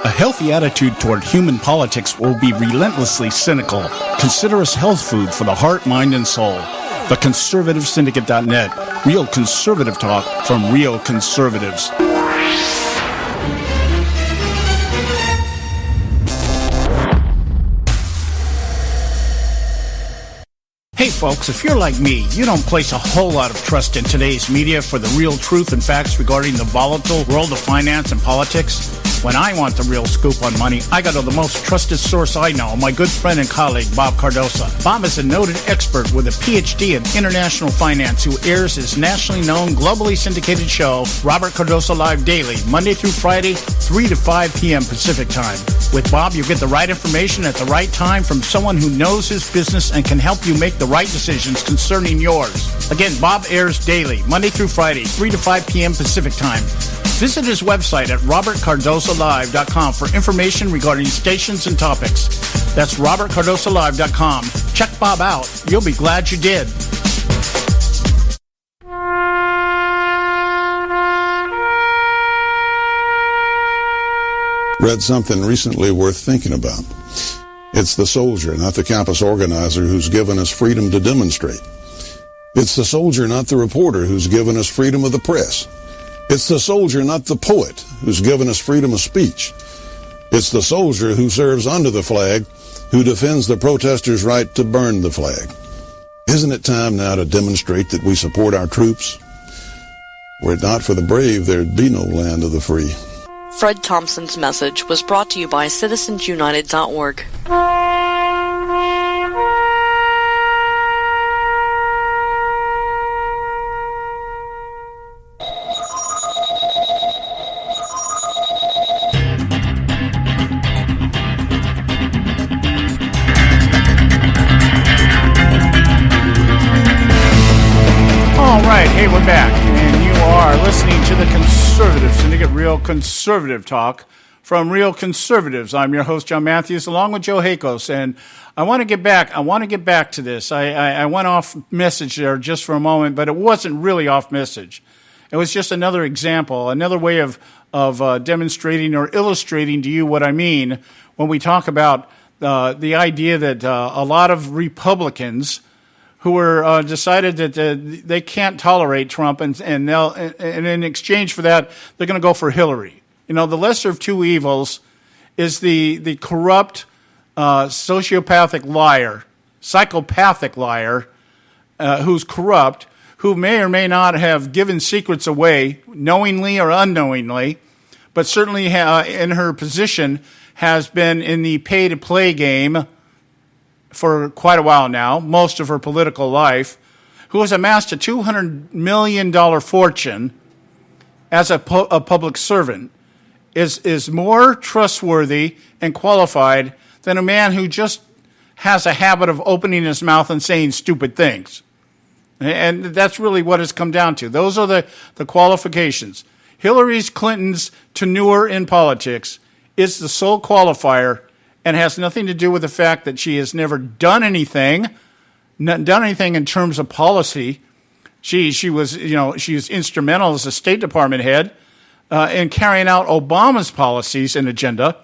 A healthy attitude toward human politics will be relentlessly cynical. Consider us health food for the heart, mind, and soul. TheConservativeSyndicate.net. Real conservative talk from real conservatives. Hey folks, if you're like me, you don't place a whole lot of trust in today's media for the real truth and facts regarding the volatile world of finance and politics. When I want the real scoop on money, I go to the most trusted source I know, my good friend and colleague, Bob Cardoso. Bob is a noted expert with a PhD in international finance who airs his nationally known, globally syndicated show, Robert Cardoso Live Daily, Monday through Friday, 3 to 5 p.m. Pacific Time. With Bob, you get the right information at the right time from someone who knows his business and can help you make the right decisions concerning yours. Again, Bob airs daily, Monday through Friday, 3 to 5 p.m. Pacific Time. Visit his website at robertcardosolive.com for information regarding stations and topics. That's robertcardosolive.com. Check Bob out. You'll be glad you did. Read something recently worth thinking about. It's the soldier, not the campus organizer, who's given us freedom to demonstrate. It's the soldier, not the reporter, who's given us freedom of the press. It's the soldier, not the poet, who's given us freedom of speech. It's the soldier who serves under the flag, who defends the protesters' right to burn the flag. Isn't it time now to demonstrate that we support our troops? Were it not for the brave, there'd be no land of the free. Fred Thompson's message was brought to you by citizensunited.org. Hey, we're back, and you are listening to the Conservative Syndicate, Real Conservative Talk from Real Conservatives. I'm your host, John Matthews, along with Joe Hakos, and I want to get back to this. I went off message there just for a moment, but it wasn't really off message. It was just another example, another way of demonstrating or illustrating to you what I mean when we talk about the idea that a lot of Republicans who were decided that they can't tolerate Trump, and in exchange for that, they're going to go for Hillary. You know, the lesser of two evils is the corrupt, psychopathic liar, who's corrupt, who may or may not have given secrets away, knowingly or unknowingly, but certainly in her position has been in the pay-to-play game for quite a while now, most of her political life, who has amassed a $200 million fortune as a public servant, is more trustworthy and qualified than a man who just has a habit of opening his mouth and saying stupid things. And that's really what it's come down to. Those are the qualifications. Hillary Clinton's tenure in politics is the sole qualifier and has nothing to do with the fact that she has never done anything in terms of policy. She was instrumental as a State Department head in carrying out Obama's policies and agenda,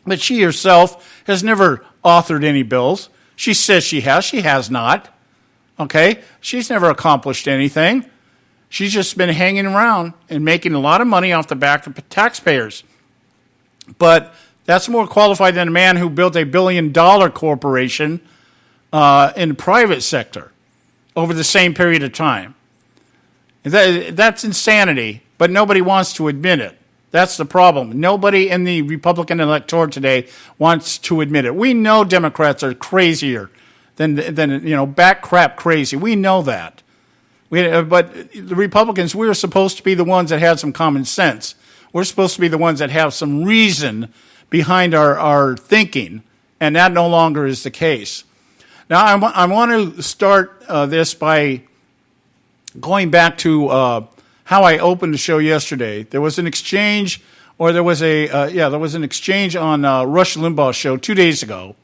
but she herself has never authored any bills. She says she has not. Okay, she's never accomplished anything. She's just been hanging around and making a lot of money off the back of taxpayers. But that's more qualified than a man who built a $1 billion corporation in the private sector over the same period of time. That's insanity, but nobody wants to admit it. That's the problem. Nobody in the Republican electorate today wants to admit it. We know Democrats are crazier than back crap crazy. We know that. But the Republicans, we're supposed to be the ones that have some common sense. We're supposed to be the ones that have some reason behind our thinking, and that no longer is the case. Now, I want to start this by going back to how I opened the show yesterday. There was an exchange, on Rush Limbaugh's show 2 days ago,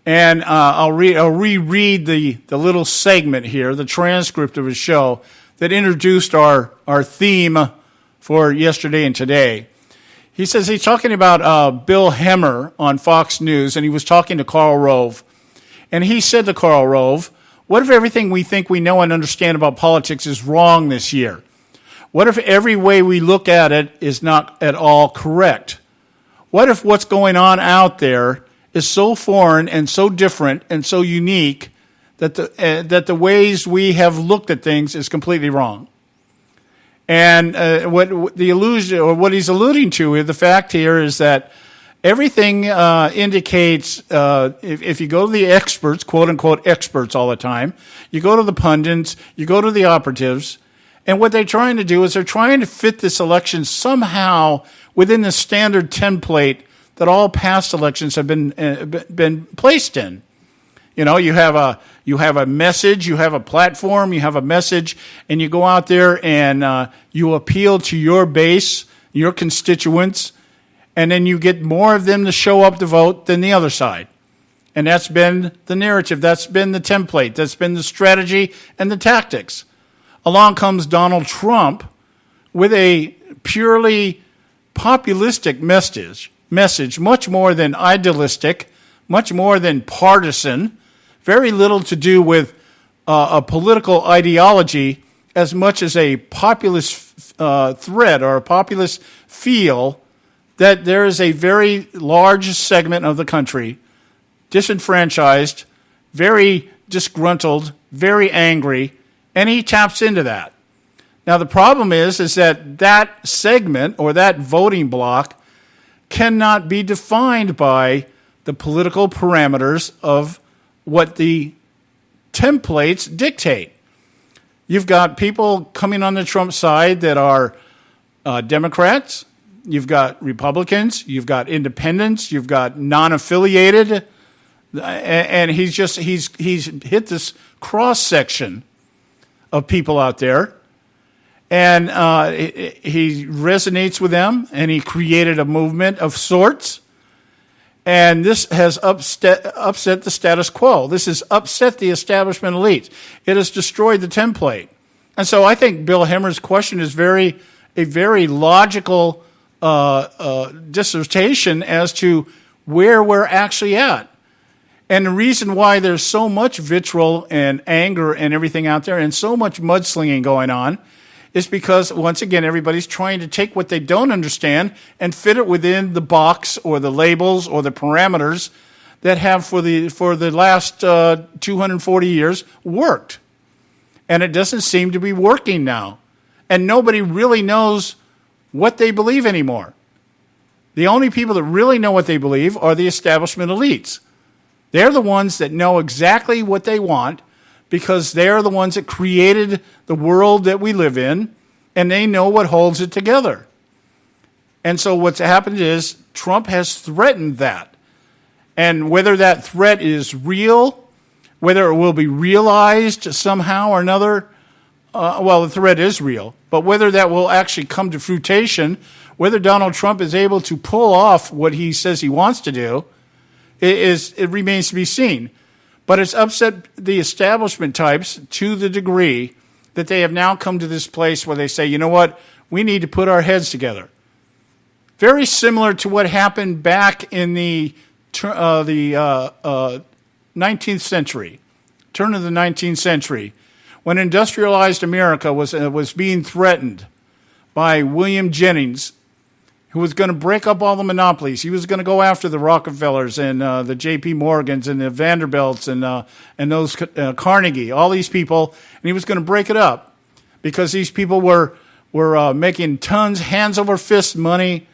and I'll reread the little segment here, the transcript of his show that introduced our theme for yesterday and today. He says he's talking about Bill Hemmer on Fox News, and he was talking to Karl Rove. And he said to Karl Rove, what if everything we think we know and understand about politics is wrong this year? What if every way we look at it is not at all correct? What if what's going on out there is so foreign and so different and so unique that the ways we have looked at things is completely wrong? And what the illusion, or what he's alluding to, the fact here is that everything indicates, if you go to the experts, quote unquote experts all the time, you go to the pundits, you go to the operatives, and what they're trying to do is they're trying to fit this election somehow within the standard template that all past elections have been placed in. You know, you have a message, you have a platform, you have a message, and you go out there and you appeal to your base, your constituents, and then you get more of them to show up to vote than the other side. And that's been the narrative, that's been the template, that's been the strategy and the tactics. Along comes Donald Trump with a purely populistic message, much more than idealistic, much more than partisan, very little to do with a political ideology as much as a populist thread or a populist feel that there is a very large segment of the country disenfranchised, very disgruntled, very angry, and he taps into that. Now, the problem is that segment or that voting block cannot be defined by the political parameters of what the templates dictate. You've got people coming on the Trump side that are Democrats, you've got Republicans, you've got independents, you've got non-affiliated, and he's hit this cross section of people out there, and he resonates with them, and he created a movement of sorts. And this has upset the status quo. This has upset the establishment elite. It has destroyed the template. And so I think Bill Hemmer's question is a very logical dissertation as to where we're actually at. And the reason why there's so much vitriol and anger and everything out there and so much mudslinging going on is because, once again, everybody's trying to take what they don't understand and fit it within the box or the labels or the parameters that have for the last 240 years worked. And it doesn't seem to be working now. And nobody really knows what they believe anymore. The only people that really know what they believe are the establishment elites. They're the ones that know exactly what they want, because they're the ones that created the world that we live in, and they know what holds it together. And so what's happened is Trump has threatened that. And whether that threat is real, whether it will be realized somehow or another, the threat is real. But whether that will actually come to fruition, whether Donald Trump is able to pull off what he says he wants to do, it remains to be seen. But it's upset the establishment types to the degree that they have now come to this place where they say, you know what, we need to put our heads together. Very similar to what happened back in the 19th century, turn of the 19th century, when industrialized America was being threatened by William Jennings, who was going to break up all the monopolies. He was going to go after the Rockefellers and the J.P. Morgans and the Vanderbilts and those Carnegie, all these people, and he was going to break it up because these people were making tons, hands over fist money,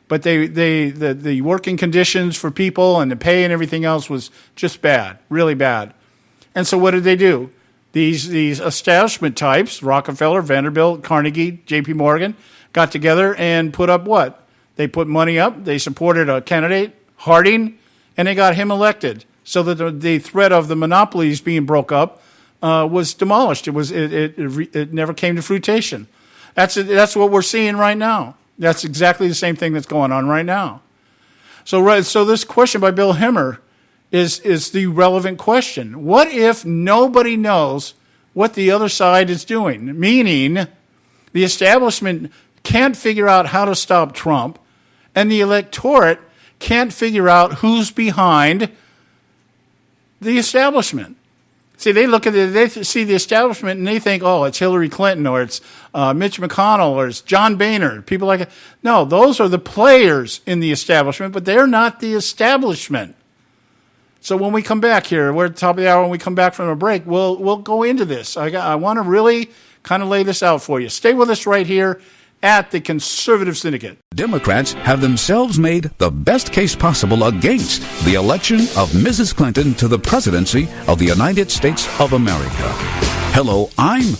but the working conditions for people and the pay and everything else was just bad, really bad. And so what did they do? These establishment types, Rockefeller, Vanderbilt, Carnegie, J.P. Morgan, got together and put up what? They put money up. They supported a candidate, Harding, and they got him elected so that the threat of the monopolies being broke up was demolished. It never came to fruition. That's what we're seeing right now. That's exactly the same thing that's going on right now. So this question by Bill Hemmer is the relevant question. What if nobody knows what the other side is doing? Meaning the establishment can't figure out how to stop Trump, and the electorate can't figure out who's behind the establishment. See, they see the establishment and they think, oh, it's Hillary Clinton or it's Mitch McConnell or it's John Boehner, people like that. No, those are the players in the establishment, but they're not the establishment. So when we come back here, we're at the top of the hour, when we come back from a break, we'll go into this. I want to really kind of lay this out for you. Stay with us right here at the Conservative Syndicate. Democrats have themselves made the best case possible against the election of Mrs. Clinton to the presidency of the United States of America. Hello, I'm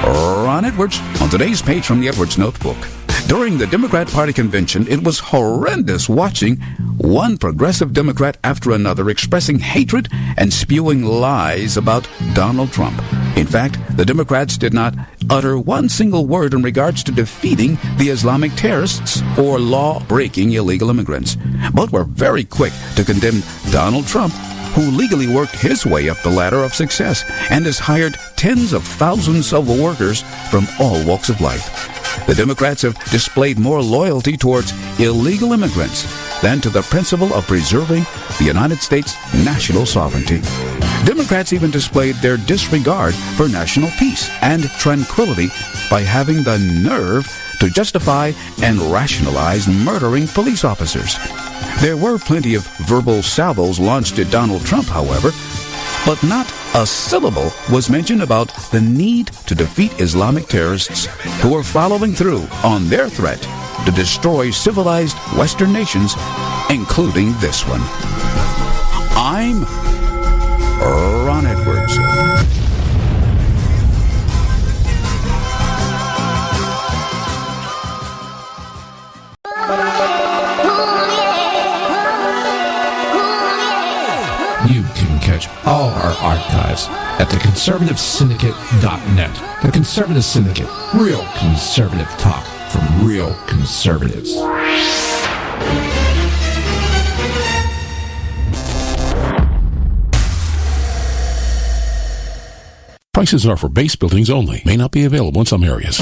Ron Edwards on today's page from the Edwards Notebook. During the Democrat Party convention, it was horrendous watching one progressive Democrat after another expressing hatred and spewing lies about Donald Trump. In fact, the Democrats did not utter one single word in regards to defeating the Islamic terrorists or law-breaking illegal immigrants, but were very quick to condemn Donald Trump, who legally worked his way up the ladder of success and has hired tens of thousands of workers from all walks of life. The Democrats have displayed more loyalty towards illegal immigrants than to the principle of preserving the United States' national sovereignty. Democrats even displayed their disregard for national peace and tranquility by having the nerve to justify and rationalize murdering police officers. There were plenty of verbal salvos launched at Donald Trump, however, but not a syllable was mentioned about the need to defeat Islamic terrorists who are following through on their threat to destroy civilized Western nations, including this one. I'm Ron Edwards. You can catch all our archives at theconservativesyndicate.net. The Conservative Syndicate. Real conservative talk from real conservatives. Prices are for base buildings only. May not be available in some areas.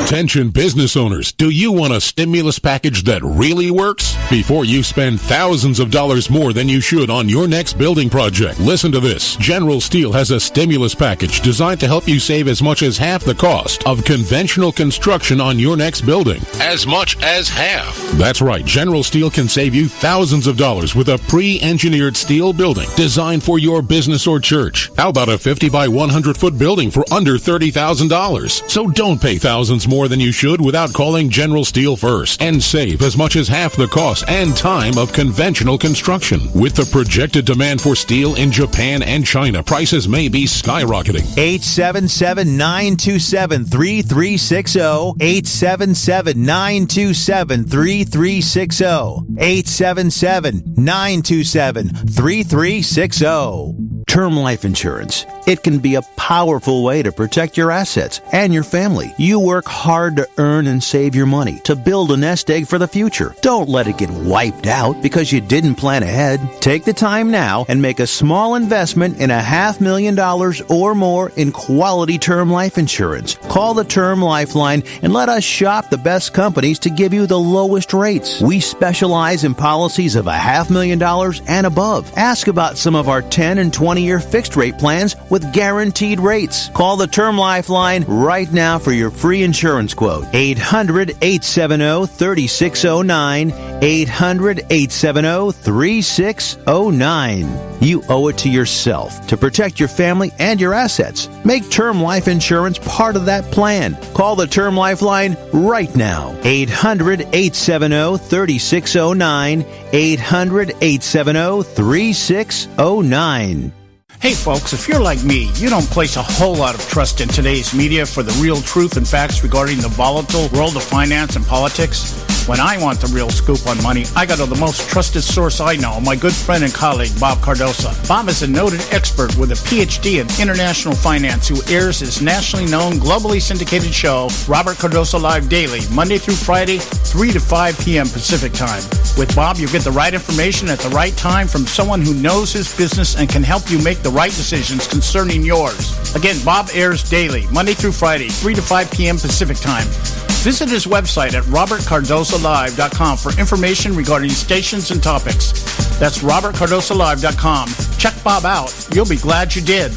Attention business owners, do you want a stimulus package that really works? Before you spend thousands of dollars more than you should on your next building project, listen to this. General Steel has a stimulus package designed to help you save as much as half the cost of conventional construction on your next building. As much as half. That's right, General Steel can save you thousands of dollars with a pre-engineered steel building designed for your business or church. How about a 50 by 100 foot building for under $30,000? So don't pay thousands more than you should without calling General Steel first and save as much as half the cost and time of conventional construction. With the projected demand for steel in Japan and China, prices may be skyrocketing. 877-927-3360. 877-927-3360. 877-927-3360. Term life insurance. It can be a powerful way to protect your assets and your family. You work hard to earn and save your money to build a nest egg for the future. Don't let it get wiped out because you didn't plan ahead. Take the time now and make a small investment in $500,000 or more in quality term life insurance. Call the Term Lifeline and let us shop the best companies to give you the lowest rates. We specialize in policies of $500,000 and above. Ask about some of our 10 and 20-year fixed rate plans with guaranteed rates. Call the Term Lifeline right now for your free insurance quote. 800-870-3609. 800-870-3609. You owe it to yourself to protect your family and your assets. Make term life insurance part of that plan. Call the Term Lifeline right now. 800-870-3609. 800-870-3609. Hey folks, if you're like me, you don't place a whole lot of trust in today's media for the real truth and facts regarding the volatile world of finance and politics. When I want the real scoop on money, I go to the most trusted source I know, my good friend and colleague, Bob Cardosa. Bob is a noted expert with a PhD in international finance who airs his nationally known, globally syndicated show, Robert Cardosa Live Daily, Monday through Friday, 3 to 5 p.m. Pacific Time. With Bob, you get the right information at the right time from someone who knows his business and can help you make the right decisions concerning yours. Again, Bob airs daily, Monday through Friday, 3 to 5 p.m. Pacific Time. Visit his website at robertcardosalive.com for information regarding stations and topics. That's robertcardosalive.com. Check Bob out. You'll be glad you did.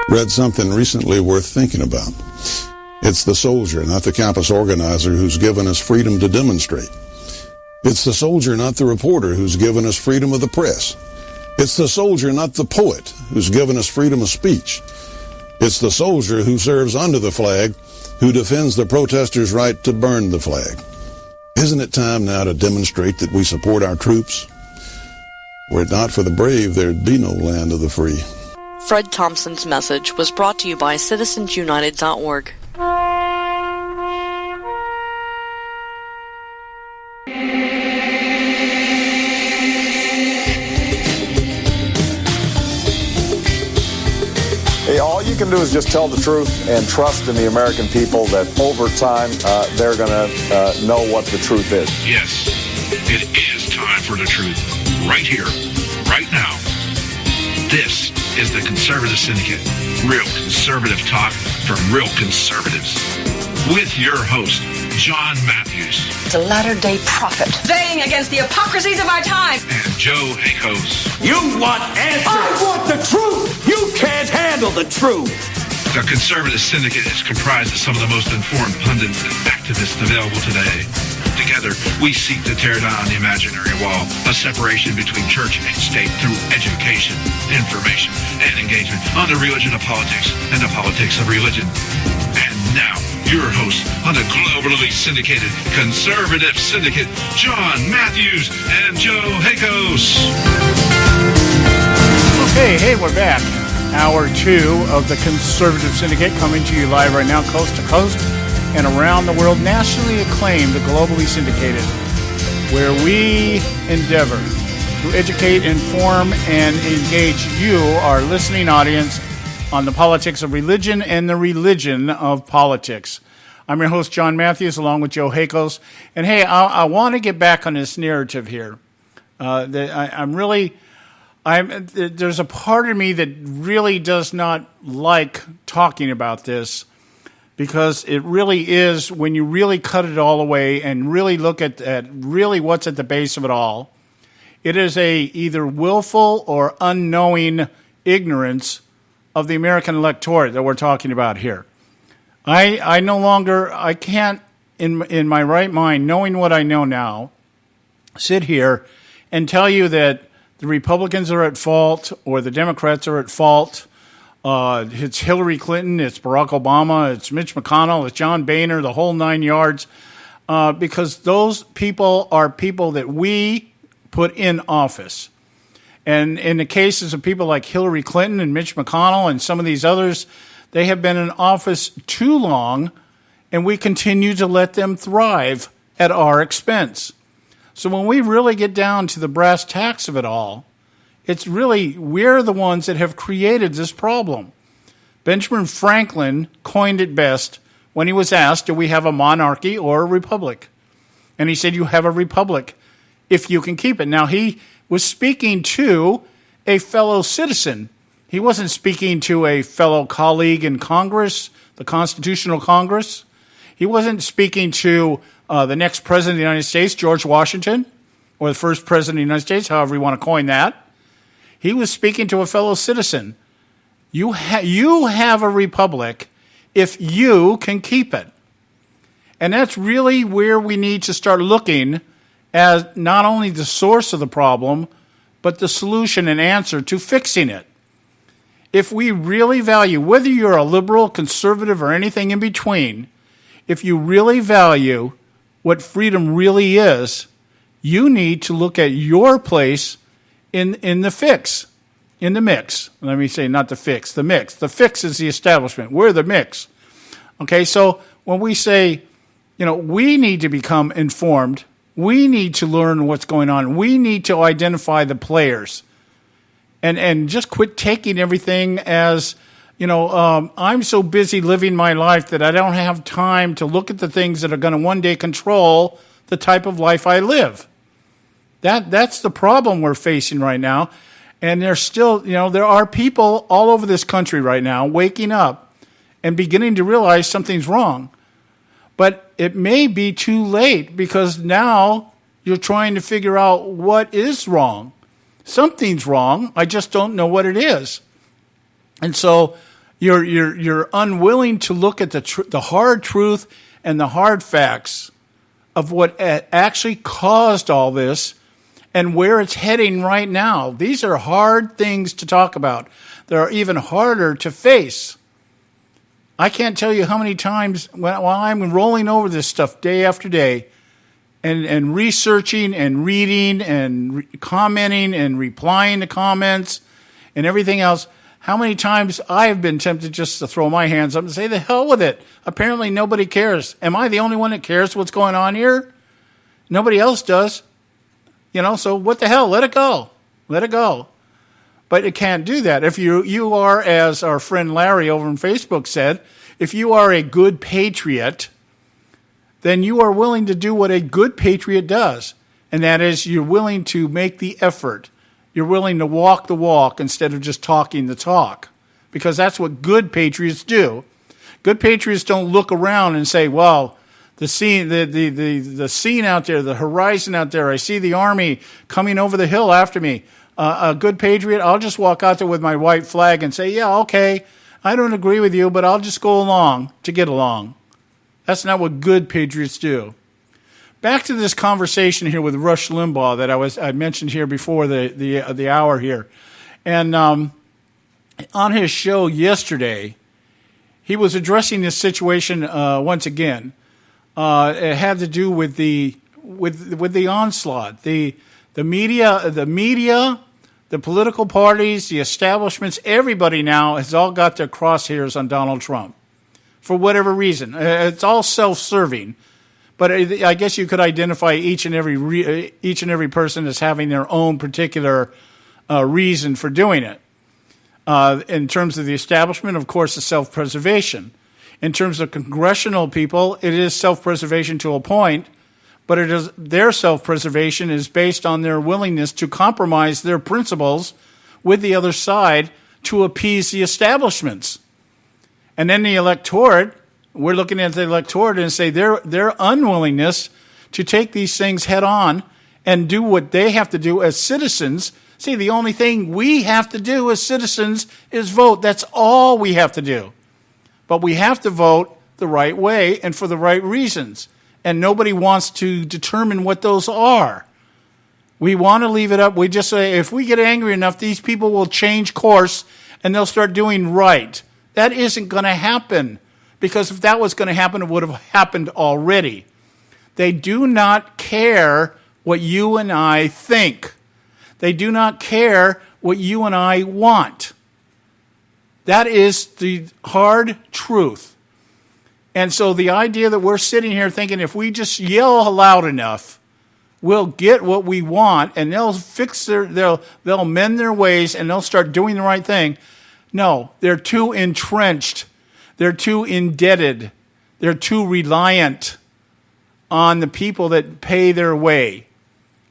Read something recently worth thinking about. It's the soldier, not the campus organizer, who's given us freedom to demonstrate. It's the soldier, not the reporter, who's given us freedom of the press. It's the soldier, not the poet, who's given us freedom of speech. It's the soldier who serves under the flag, who defends the protesters' right to burn the flag. Isn't it time now to demonstrate that we support our troops? Were it not for the brave, there'd be no land of the free. Fred Thompson's message was brought to you by citizensunited.org. Hey, all you can do is just tell the truth and trust in the American people that over time they're going to know what the truth is. Yes, it is time for the truth. Right here, right now. This is the Conservative Syndicate. Real conservative talk from real conservatives. With your host, John Matthews. It's a latter-day prophet, baying against the hypocrisies of our time. And Joe Hakos. You want answers. I want the truth. You can't handle the truth. The Conservative Syndicate is comprised of some of the most informed pundits and activists available today. Together, we seek to tear down the imaginary wall, a separation between church and state through education, information, and engagement on the religion of politics and the politics of religion. And now, your host on the globally syndicated Conservative Syndicate, John Matthews and Joe Hakos. Okay, hey, we're back. Hour 2 of the Conservative Syndicate coming to you live right now, coast to coast and around the world, nationally acclaimed, globally syndicated, where we endeavor to educate, inform, and engage you, our listening audience, on the politics of religion and the religion of politics. I'm your host, John Matthews, along with Joe Hakos. And hey, I want to get back on this narrative here. There's a part of me that really does not like talking about this, because it really is, when you really cut it all away and really look at really what's at the base of it all, it is a either willful or unknowing ignorance of the American electorate that we're talking about here. I can't, in my right mind, knowing what I know now, sit here and tell you that the Republicans are at fault or the Democrats are at fault. It's Hillary Clinton, it's Barack Obama, it's Mitch McConnell, it's John Boehner, the whole 9 yards, because those people are people that we put in office. And in the cases of people like Hillary Clinton and Mitch McConnell and some of these others, they have been in office too long, and we continue to let them thrive at our expense. So when we really get down to the brass tacks of it all, it's really, we're the ones that have created this problem. Benjamin Franklin coined it best when he was asked, do we have a monarchy or a republic? And he said, you have a republic if you can keep it. Now, he was speaking to a fellow citizen. He wasn't speaking to a fellow colleague in Congress, the Constitutional Congress. He wasn't speaking to the next president of the United States, George Washington, or the first president of the United States, however you want to coin that. He was speaking to a fellow citizen. You have a republic if you can keep it. And that's really where we need to start looking at not only the source of the problem, but the solution and answer to fixing it. If we really value, whether you're a liberal, conservative, or anything in between, if you really value what freedom really is, you need to look at your place in the fix, in the mix. Let me say, not the fix, the mix. The fix is the establishment. We're the mix. Okay, so when we say, we need to become informed, we need to learn what's going on, we need to identify the players, and just quit taking everything as, I'm so busy living my life that I don't have time to look at the things that are going to one day control the type of life I live. That's the problem we're facing right now. And there's still, there are people all over this country right now waking up and beginning to realize something's wrong. But it may be too late, because now you're trying to figure out what is wrong. Something's wrong. I just don't know what it is. And so you're unwilling to look at the hard truth and the hard facts of what actually caused all this and where it's heading right now. These are hard things to talk about. They're even harder to face. I can't tell you how many times while I'm rolling over this stuff day after day and researching and reading and commenting and replying to comments and everything else, how many times I have been tempted just to throw my hands up and say, the hell with it. Apparently nobody cares. Am I the only one that cares what's going on here? Nobody else does. So what the hell? Let it go. Let it go. But it can't do that. If you are, as our friend Larry over on Facebook said, if you are a good patriot, then you are willing to do what a good patriot does. And that is, you're willing to make the effort. You're willing to walk the walk instead of just talking the talk. Because that's what good patriots do. Good patriots don't look around and say, well, the scene out there, the horizon out there, I see the army coming over the hill after me. A good patriot, I'll just walk out there with my white flag and say, yeah, okay, I don't agree with you, but I'll just go along to get along. That's not what good patriots do. Back to this conversation here with Rush Limbaugh that I mentioned here before the hour here. And on his show yesterday, he was addressing this situation once again. It had to do with the onslaught. The media, the political parties, the establishments, everybody now has all got their crosshairs on Donald Trump for whatever reason. It's all self-serving, but I guess you could identify each and every person as having their own particular reason for doing it. In terms of the establishment, of course, it's self-preservation. In terms of congressional people, it is self-preservation to a point. But their self-preservation is based on their willingness to compromise their principles with the other side to appease the establishments. And then the electorate, we're looking at the electorate and say their unwillingness to take these things head on and do what they have to do as citizens. See, the only thing we have to do as citizens is vote. That's all we have to do. But we have to vote the right way and for the right reasons. And nobody wants to determine what those are. We want to leave it up. We just say, if we get angry enough, these people will change course and they'll start doing right. That isn't going to happen. Because if that was going to happen, it would have happened already. They do not care what you and I think. They do not care what you and I want. That is the hard truth. And so the idea that we're sitting here thinking if we just yell loud enough, we'll get what we want and they'll mend their ways and they'll start doing the right thing. No, they're too entrenched. They're too indebted. They're too reliant on the people that pay their way.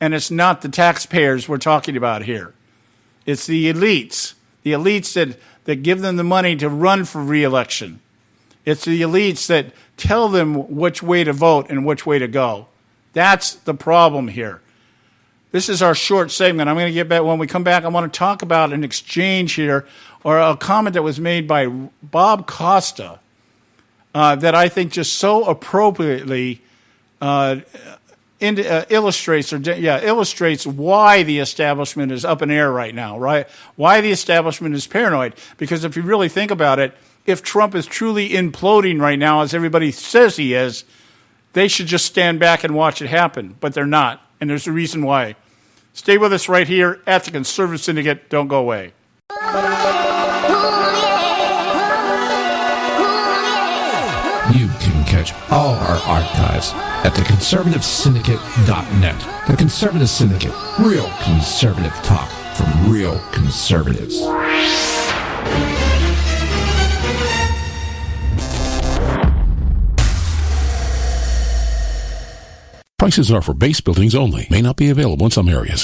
And it's not the taxpayers we're talking about here. It's the elites that give them the money to run for re-election. It's the elites that tell them which way to vote and which way to go. That's the problem here. This is our short segment. I'm going to get back. When we come back, I want to talk about an exchange here or a comment that was made by Bob Costa that I think just so appropriately illustrates why the establishment is up in air right now, right? Why the establishment is paranoid. Because if you really think about it, if Trump is truly imploding right now, as everybody says he is, they should just stand back and watch it happen. But they're not, and there's a reason why. Stay with us right here at the Conservative Syndicate. Don't go away. You can catch all our archives at theconservativesyndicate.net. The Conservative Syndicate. Real conservative talk from real conservatives. Prices are for base buildings only. May not be available in some areas.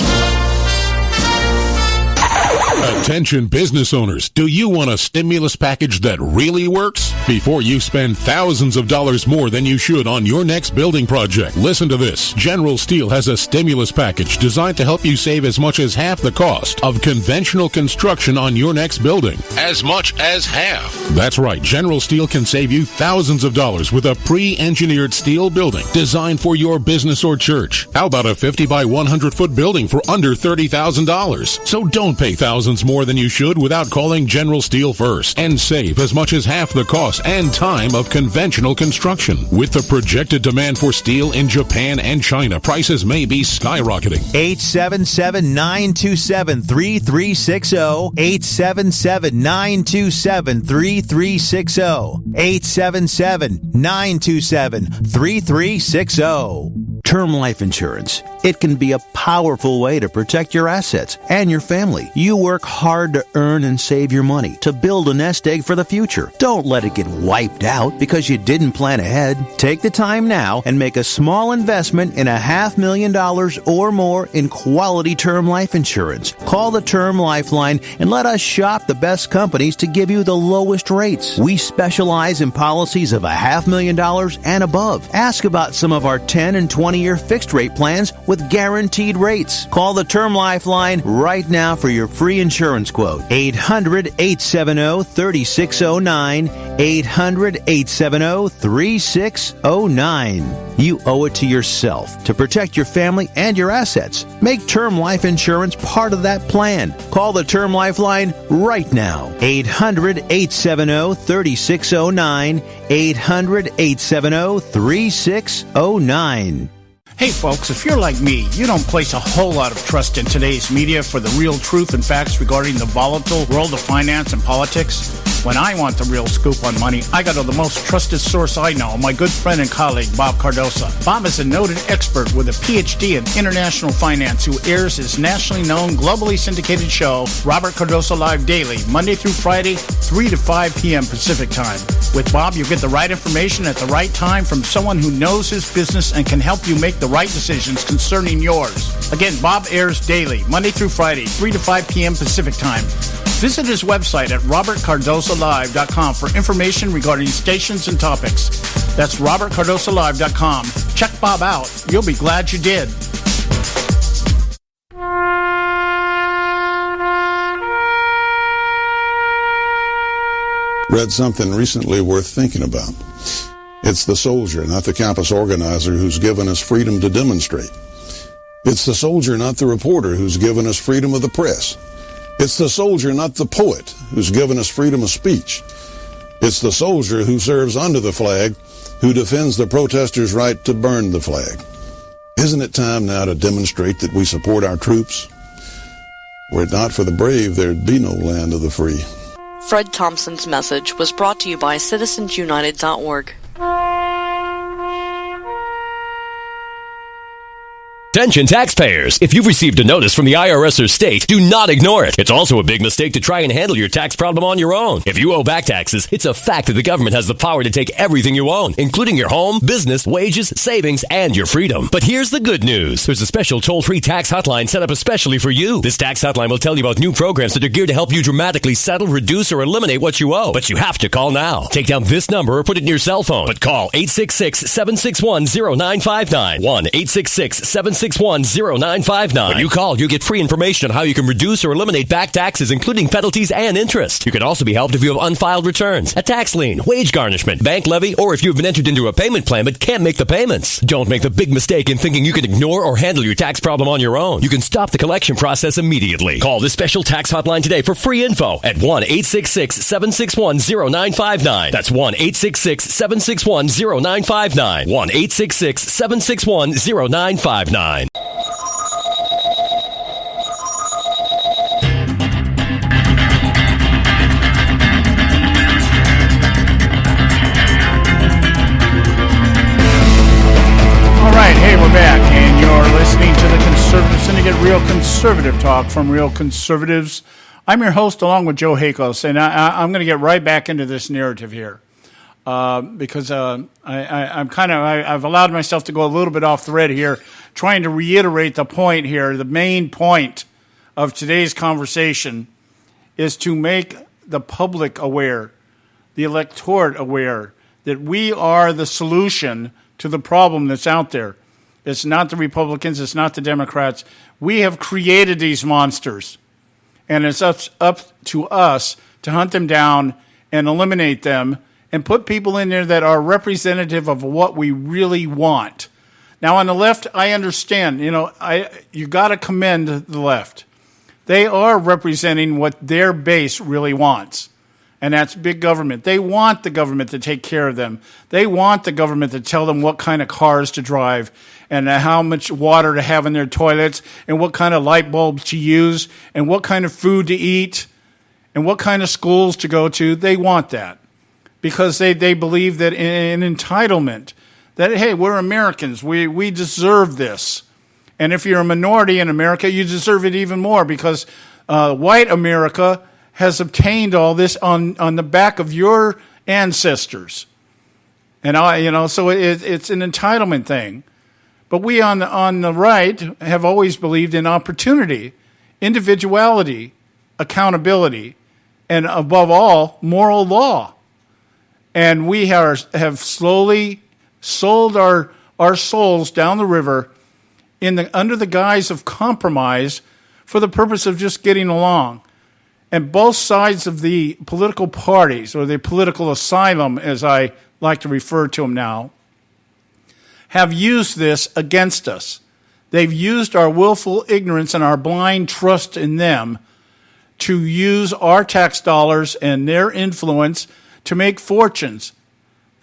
Attention business owners, do you want a stimulus package that really works? Before you spend thousands of dollars more than you should on your next building project, listen to this. General Steel has a stimulus package designed to help you save as much as half the cost of conventional construction on your next building. As much as half. That's right, General Steel can save you thousands of dollars with a pre-engineered steel building designed for your business or church. How about a 50 by 100 foot building for under $30,000? So don't pay thousands more than you should without calling General Steel first and save as much as half the cost and time of conventional construction. With the projected demand for steel in Japan and China, prices may be skyrocketing. 877-927-3360. 877-927-3360. 877-927-3360. Term life insurance. It can be a powerful way to protect your assets and your family. You work hard to earn and save your money to build a nest egg for the future. Don't let it get wiped out because you didn't plan ahead. Take the time now and make a small investment in $500,000 or more in quality term life insurance. Call the Term Lifeline and let us shop the best companies to give you the lowest rates. We specialize in policies of $500,000 and above. Ask about some of our 10 and 20-year fixed rate plans with guaranteed rates. Call the Term Lifeline right now for your free insurance quote. 800-870-3609. 800-870-3609. You owe it to yourself to protect your family and your assets. Make term life insurance part of that plan. Call the Term Lifeline right now. 800-870-3609. 800-870-3609. Hey folks, if you're like me, you don't place a whole lot of trust in today's media for the real truth and facts regarding the volatile world of finance and politics. When I want the real scoop on money, I go to the most trusted source I know, my good friend and colleague, Bob Cardoso. Bob is a noted expert with a PhD in international finance who airs his nationally known, globally syndicated show, Robert Cardoso Live Daily, Monday through Friday, 3 to 5 p.m. Pacific Time. With Bob, you get the right information at the right time from someone who knows his business and can help you make the right decisions concerning yours. Again, Bob airs daily, Monday through Friday, 3 to 5 p.m. Pacific Time. Visit his website at robertcardosolive.com for information regarding stations and topics. That's robertcardosolive.com. Check Bob out. You'll be glad you did. Read something recently worth thinking about. It's the soldier, not the campus organizer, who's given us freedom to demonstrate. It's the soldier, not the reporter, who's given us freedom of the press. It's the soldier, not the poet, who's given us freedom of speech. It's the soldier who serves under the flag, who defends the protesters' right to burn the flag. Isn't it time now to demonstrate that we support our troops? Were it not for the brave, there'd be no land of the free. Fred Thompson's message was brought to you by citizensunited.org. Attention taxpayers! If you've received a notice from the IRS or state, do not ignore it. It's also a big mistake to try and handle your tax problem on your own. If you owe back taxes, it's a fact that the government has the power to take everything you own, including your home, business, wages, savings, and your freedom. But here's the good news. There's a special toll-free tax hotline set up especially for you. This tax hotline will tell you about new programs that are geared to help you dramatically settle, reduce, or eliminate what you owe. But you have to call now. Take down this number or put it in your cell phone. But call 866-761-0959. 1-866-761-0959. When you call, you get free information on how you can reduce or eliminate back taxes, including penalties and interest. You can also be helped if you have unfiled returns, a tax lien, wage garnishment, bank levy, or if you've been entered into a payment plan but can't make the payments. Don't make the big mistake in thinking you can ignore or handle your tax problem on your own. You can stop the collection process immediately. Call this special tax hotline today for free info at 1-866-761-0959. That's 1-866-761-0959. 1-866-761-0959. All right, hey, we're back, and you're listening to the Conservative Syndicate, Real Conservative Talk from Real Conservatives. I'm your host, along with Joe Hakos, and I'm going to get right back into this narrative here. Because I've allowed myself to go a little bit off thread here, trying to reiterate the point here, the main point of today's conversation, is to make the public aware, the electorate aware, that we are the solution to the problem that's out there. It's not the Republicans. It's not the Democrats. We have created these monsters, and it's up to us to hunt them down and eliminate them and put people in there that are representative of what we really want. Now, on the left, I understand. You got to commend the left. They are representing what their base really wants, and that's big government. They want the government to take care of them. They want the government to tell them what kind of cars to drive and how much water to have in their toilets and what kind of light bulbs to use and what kind of food to eat and what kind of schools to go to. They want that because they believe that in entitlement, that, hey, we're Americans. We deserve this. And if you're a minority in America, you deserve it even more because white America has obtained all this on the back of your ancestors. And so it's an entitlement thing. But we on the right have always believed in opportunity, individuality, accountability, and above all, moral law. And we have slowly sold our souls down the river under the guise of compromise for the purpose of just getting along. And both sides of the political parties, or the political asylum, as I like to refer to them now, have used this against us. They've used our willful ignorance and our blind trust in them to use our tax dollars and their influence to make fortunes.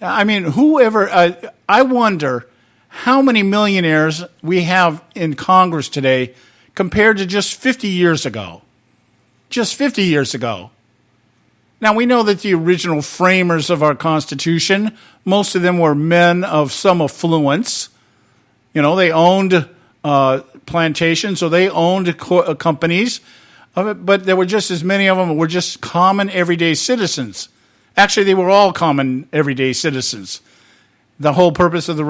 I mean, I wonder how many millionaires we have in Congress today compared to just 50 years ago. Just 50 years ago. Now, we know that the original framers of our Constitution, most of them were men of some affluence. They owned plantations, or they owned companies, but there were just as many of them who were just common, everyday citizens. Actually, they were all common, everyday citizens. The whole purpose of the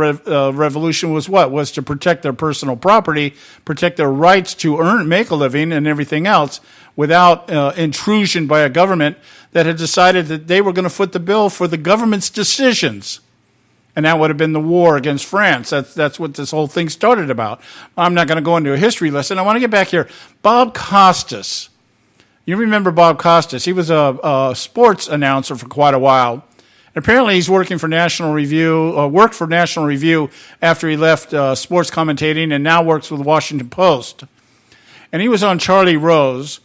revolution was what? Was to protect their personal property, protect their rights to make a living and everything else without intrusion by a government that had decided that they were going to foot the bill for the government's decisions. And that would have been the war against France. That's what this whole thing started about. I'm not going to go into a history lesson. I want to get back here. Bob Costas. You remember Bob Costas. He was a sports announcer for quite a while. Apparently, he's working for National Review, worked for National Review after he left sports commentating, and now works with the Washington Post. And he was on Charlie Rose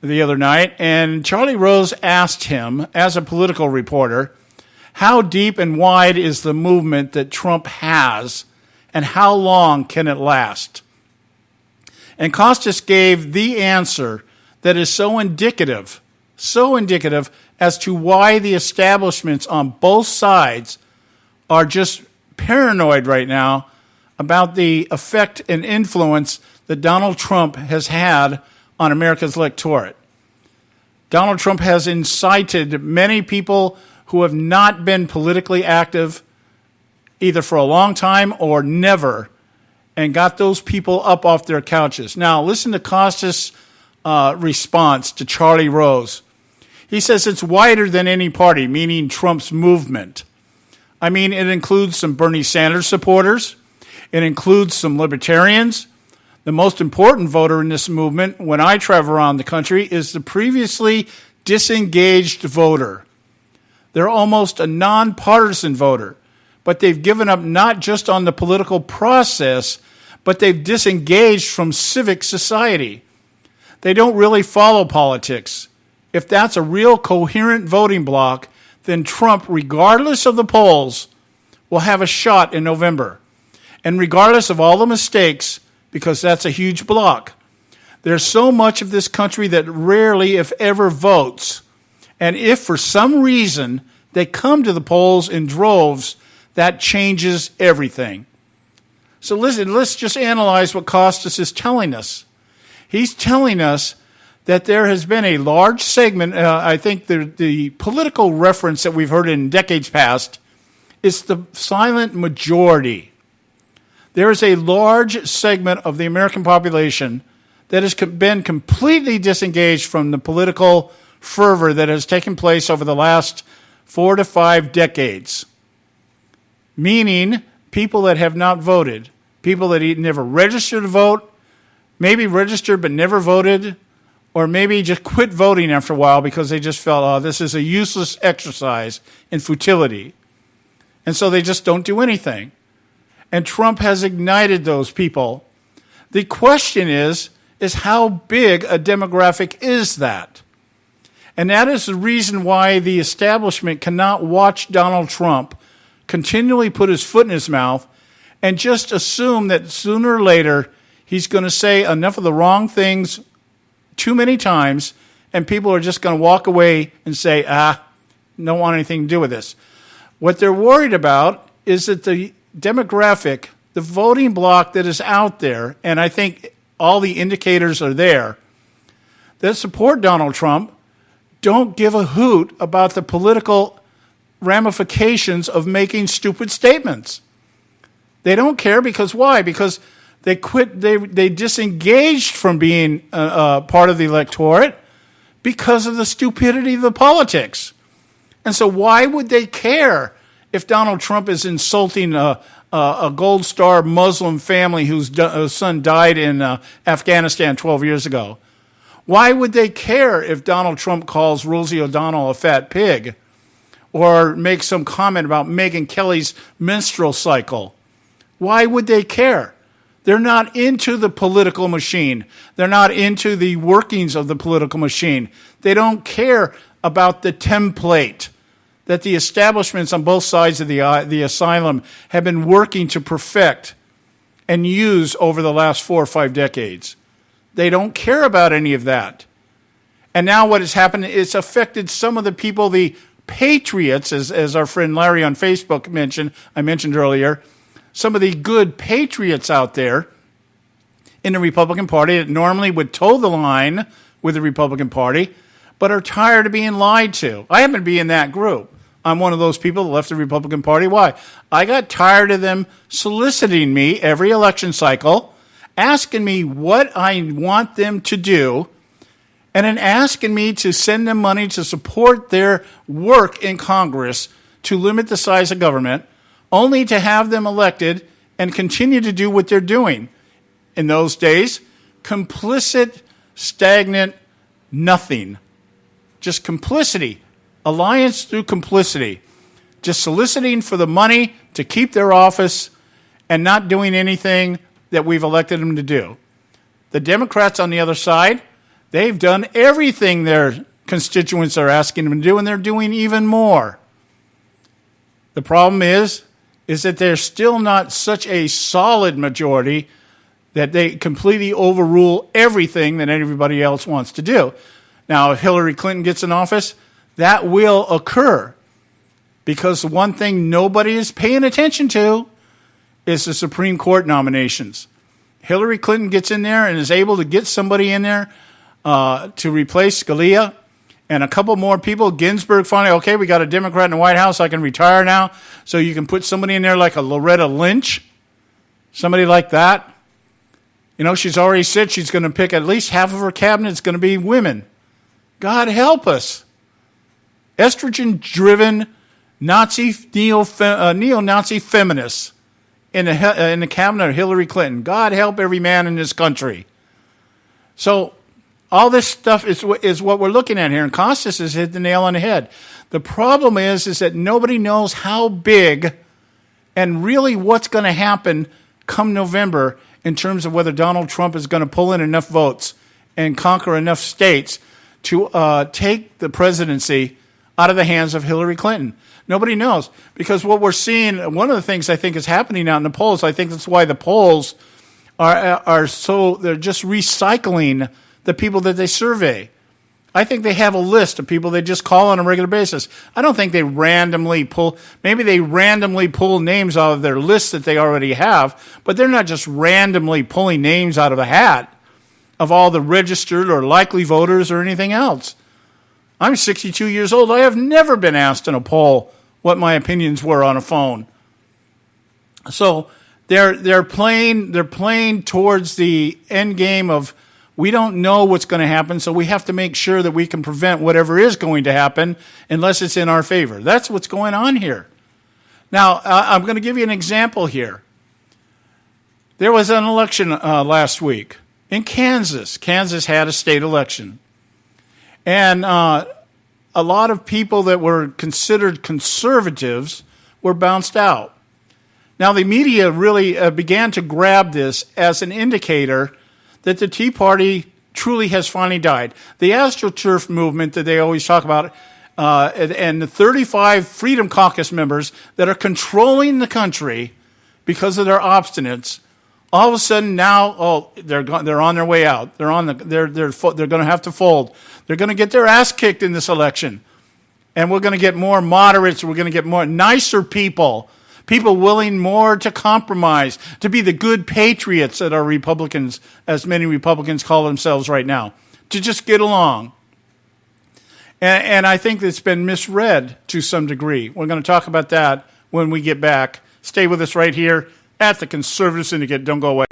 the other night, and Charlie Rose asked him, as a political reporter, how deep and wide is the movement that Trump has, and how long can it last? And Costas gave the answer that is so indicative as to why the establishments on both sides are just paranoid right now about the effect and influence that Donald Trump has had on America's electorate. Donald Trump has incited many people who have not been politically active either for a long time or never, and got those people up off their couches. Now, listen to Costas' response to Charlie Rose. He says it's wider than any party, meaning Trump's movement. I mean, it includes some Bernie Sanders supporters. It includes some libertarians. The most important voter in this movement, when I travel around the country, is the previously disengaged voter. They're almost a nonpartisan voter, but they've given up not just on the political process, but they've disengaged from civic society. They don't really follow politics. If that's a real coherent voting bloc, then Trump, regardless of the polls, will have a shot in November. And regardless of all the mistakes, because that's a huge bloc, there's so much of this country that rarely, if ever, votes. And if for some reason they come to the polls in droves, that changes everything. So listen, let's just analyze what Costas is telling us. He's telling us that there has been a large segment, I think the political reference that we've heard in decades past is the silent majority. There is a large segment of the American population that has been completely disengaged from the political fervor that has taken place over the last 4 to 5 decades. Meaning people that have not voted, people that never registered to vote, maybe registered but never voted, or maybe just quit voting after a while because they just felt, oh, this is a useless exercise in futility. And so they just don't do anything. And Trump has ignited those people. The question is how big a demographic is that? And that is the reason why the establishment cannot watch Donald Trump continually put his foot in his mouth and just assume that sooner or later he's going to say enough of the wrong things too many times, and people are just going to walk away and say, don't want anything to do with this. What they're worried about is that the demographic, the voting bloc that is out there, and I think all the indicators are there, that support Donald Trump, don't give a hoot about the political ramifications of making stupid statements. They don't care because why? Because they quit. They disengaged from being part of the electorate because of the stupidity of the politics. And so why would they care if Donald Trump is insulting a Gold Star Muslim family whose son died in Afghanistan 12 years ago? Why would they care if Donald Trump calls Rosie O'Donnell a fat pig or makes some comment about Megyn Kelly's menstrual cycle? Why would they care? They're not into the political machine. They're not into the workings of the political machine. They don't care about the template that the establishments on both sides of the asylum have been working to perfect and use over the last 4 or 5 decades. They don't care about any of that. And now what has happened is affected some of the people, the patriots, as our friend Larry on Facebook I mentioned earlier, some of the good patriots out there in the Republican Party that normally would toe the line with the Republican Party, but are tired of being lied to. I happen to be in that group. I'm one of those people that left the Republican Party. Why? I got tired of them soliciting me every election cycle, asking me what I want them to do, and then asking me to send them money to support their work in Congress to limit the size of government, only to have them elected and continue to do what they're doing. In those days, complicit, stagnant, nothing. Just complicity. Alliance through complicity. Just soliciting for the money to keep their office and not doing anything that we've elected them to do. The Democrats on the other side, they've done everything their constituents are asking them to do, and they're doing even more. The problem is that they're still not such a solid majority that they completely overrule everything that everybody else wants to do. Now, if Hillary Clinton gets in office, that will occur, because the one thing nobody is paying attention to is the Supreme Court nominations. Hillary Clinton gets in there and is able to get somebody in there to replace Scalia and a couple more people. Ginsburg finally, okay, we got a Democrat in the White House, I can retire now. So you can put somebody in there like a Loretta Lynch, somebody like that. You know, she's already said she's going to pick at least half of her cabinet is going to be women. God help us. Estrogen-driven neo-Nazi feminists in the cabinet of Hillary Clinton. God help every man in this country. So all this stuff is what we're looking at here, and Costas has hit the nail on the head. The problem is that nobody knows how big and really what's going to happen come November in terms of whether Donald Trump is going to pull in enough votes and conquer enough states to take the presidency out of the hands of Hillary Clinton. Nobody knows, because what we're seeing, one of the things I think is happening out in the polls, I think that's why the polls are so, they're just recycling the people that they survey. I think they have a list of people they just call on a regular basis. I don't think they randomly pull, maybe they randomly pull names out of their list that they already have, but they're not just randomly pulling names out of a hat of all the registered or likely voters or anything else. I'm 62 years old. I have never been asked in a poll what my opinions were on a phone. So they're playing towards the end game of We don't know what's going to happen, so we have to make sure that we can prevent whatever is going to happen unless it's in our favor. That's what's going on here. Now, I'm going to give you an example here. There was an election last week in Kansas. Kansas had a state election. And a lot of people that were considered conservatives were bounced out. Now, the media really began to grab this as an indicator that the Tea Party truly has finally died. The AstroTurf movement that they always talk about, and the 35 Freedom Caucus members that are controlling the country because of their obstinance, all of a sudden now, they're on their way out. They're going to have to fold. They're going to get their ass kicked in this election, and we're going to get more moderates. We're going to get more nicer people. People willing more to compromise, to be the good patriots that are Republicans, as many Republicans call themselves right now, to just get along. And I think it's been misread to some degree. We're going to talk about that when we get back. Stay with us right here at the Conservative Syndicate. Don't go away.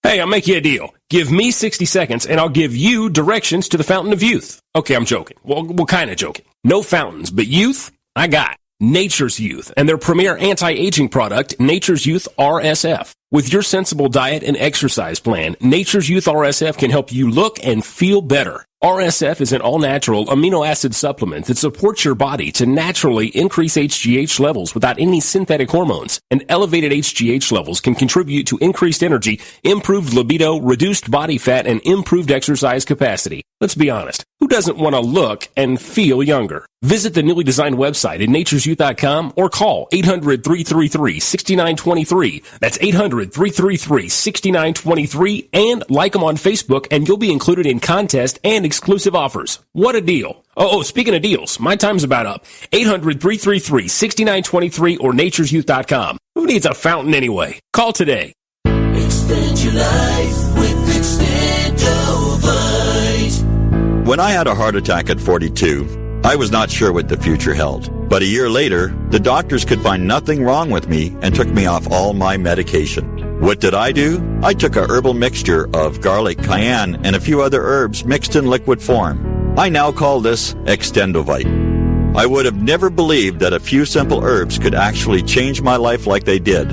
Hey, I'll make you a deal. Give me 60 seconds and I'll give you directions to the Fountain of Youth. Okay, I'm joking. Well, kind of joking. No fountains, but youth, I got Nature's Youth and their premier anti-aging product, Nature's Youth RSF. With your sensible diet and exercise plan, Nature's Youth RSF can help you look and feel better. RSF is an all-natural amino acid supplement that supports your body to naturally increase HGH levels without any synthetic hormones. And elevated HGH levels can contribute to increased energy, improved libido, reduced body fat, and improved exercise capacity. Let's be honest, who doesn't want to look and feel younger? Visit the newly designed website at naturesyouth.com or call 800-333-6923. That's 800-333-6923 and like them on Facebook and you'll be included in contests and exclusive offers. What a deal. Oh, speaking of deals, my time's about up. 800-333-6923 or naturesyouth.com. Who needs a fountain anyway? Call today. Extend your life with Extendovite. When I had a heart attack at 42, I was not sure what the future held. But a year later, the doctors could find nothing wrong with me and took me off all my medication. What did I do? I took a herbal mixture of garlic, cayenne, and a few other herbs mixed in liquid form. I now call this Extendovite. I would have never believed that a few simple herbs could actually change my life like they did.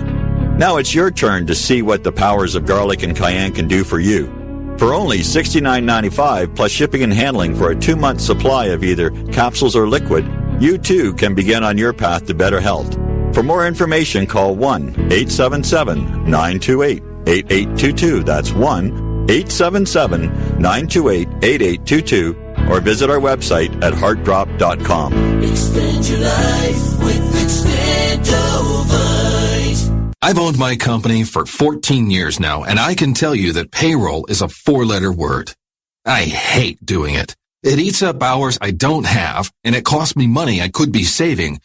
Now it's your turn to see what the powers of garlic and cayenne can do for you. For only $69.95 plus shipping and handling for a 2-month supply of either capsules or liquid, you too can begin on your path to better health. For more information, call 1-877-928-8822. That's 1-877-928-8822. Or visit our website at heartdrop.com. Extend your life with Extendovite. I've owned my company for 14 years now, and I can tell you that payroll is a 4-letter word. I hate doing it. It eats up hours I don't have, and it costs me money I could be saving.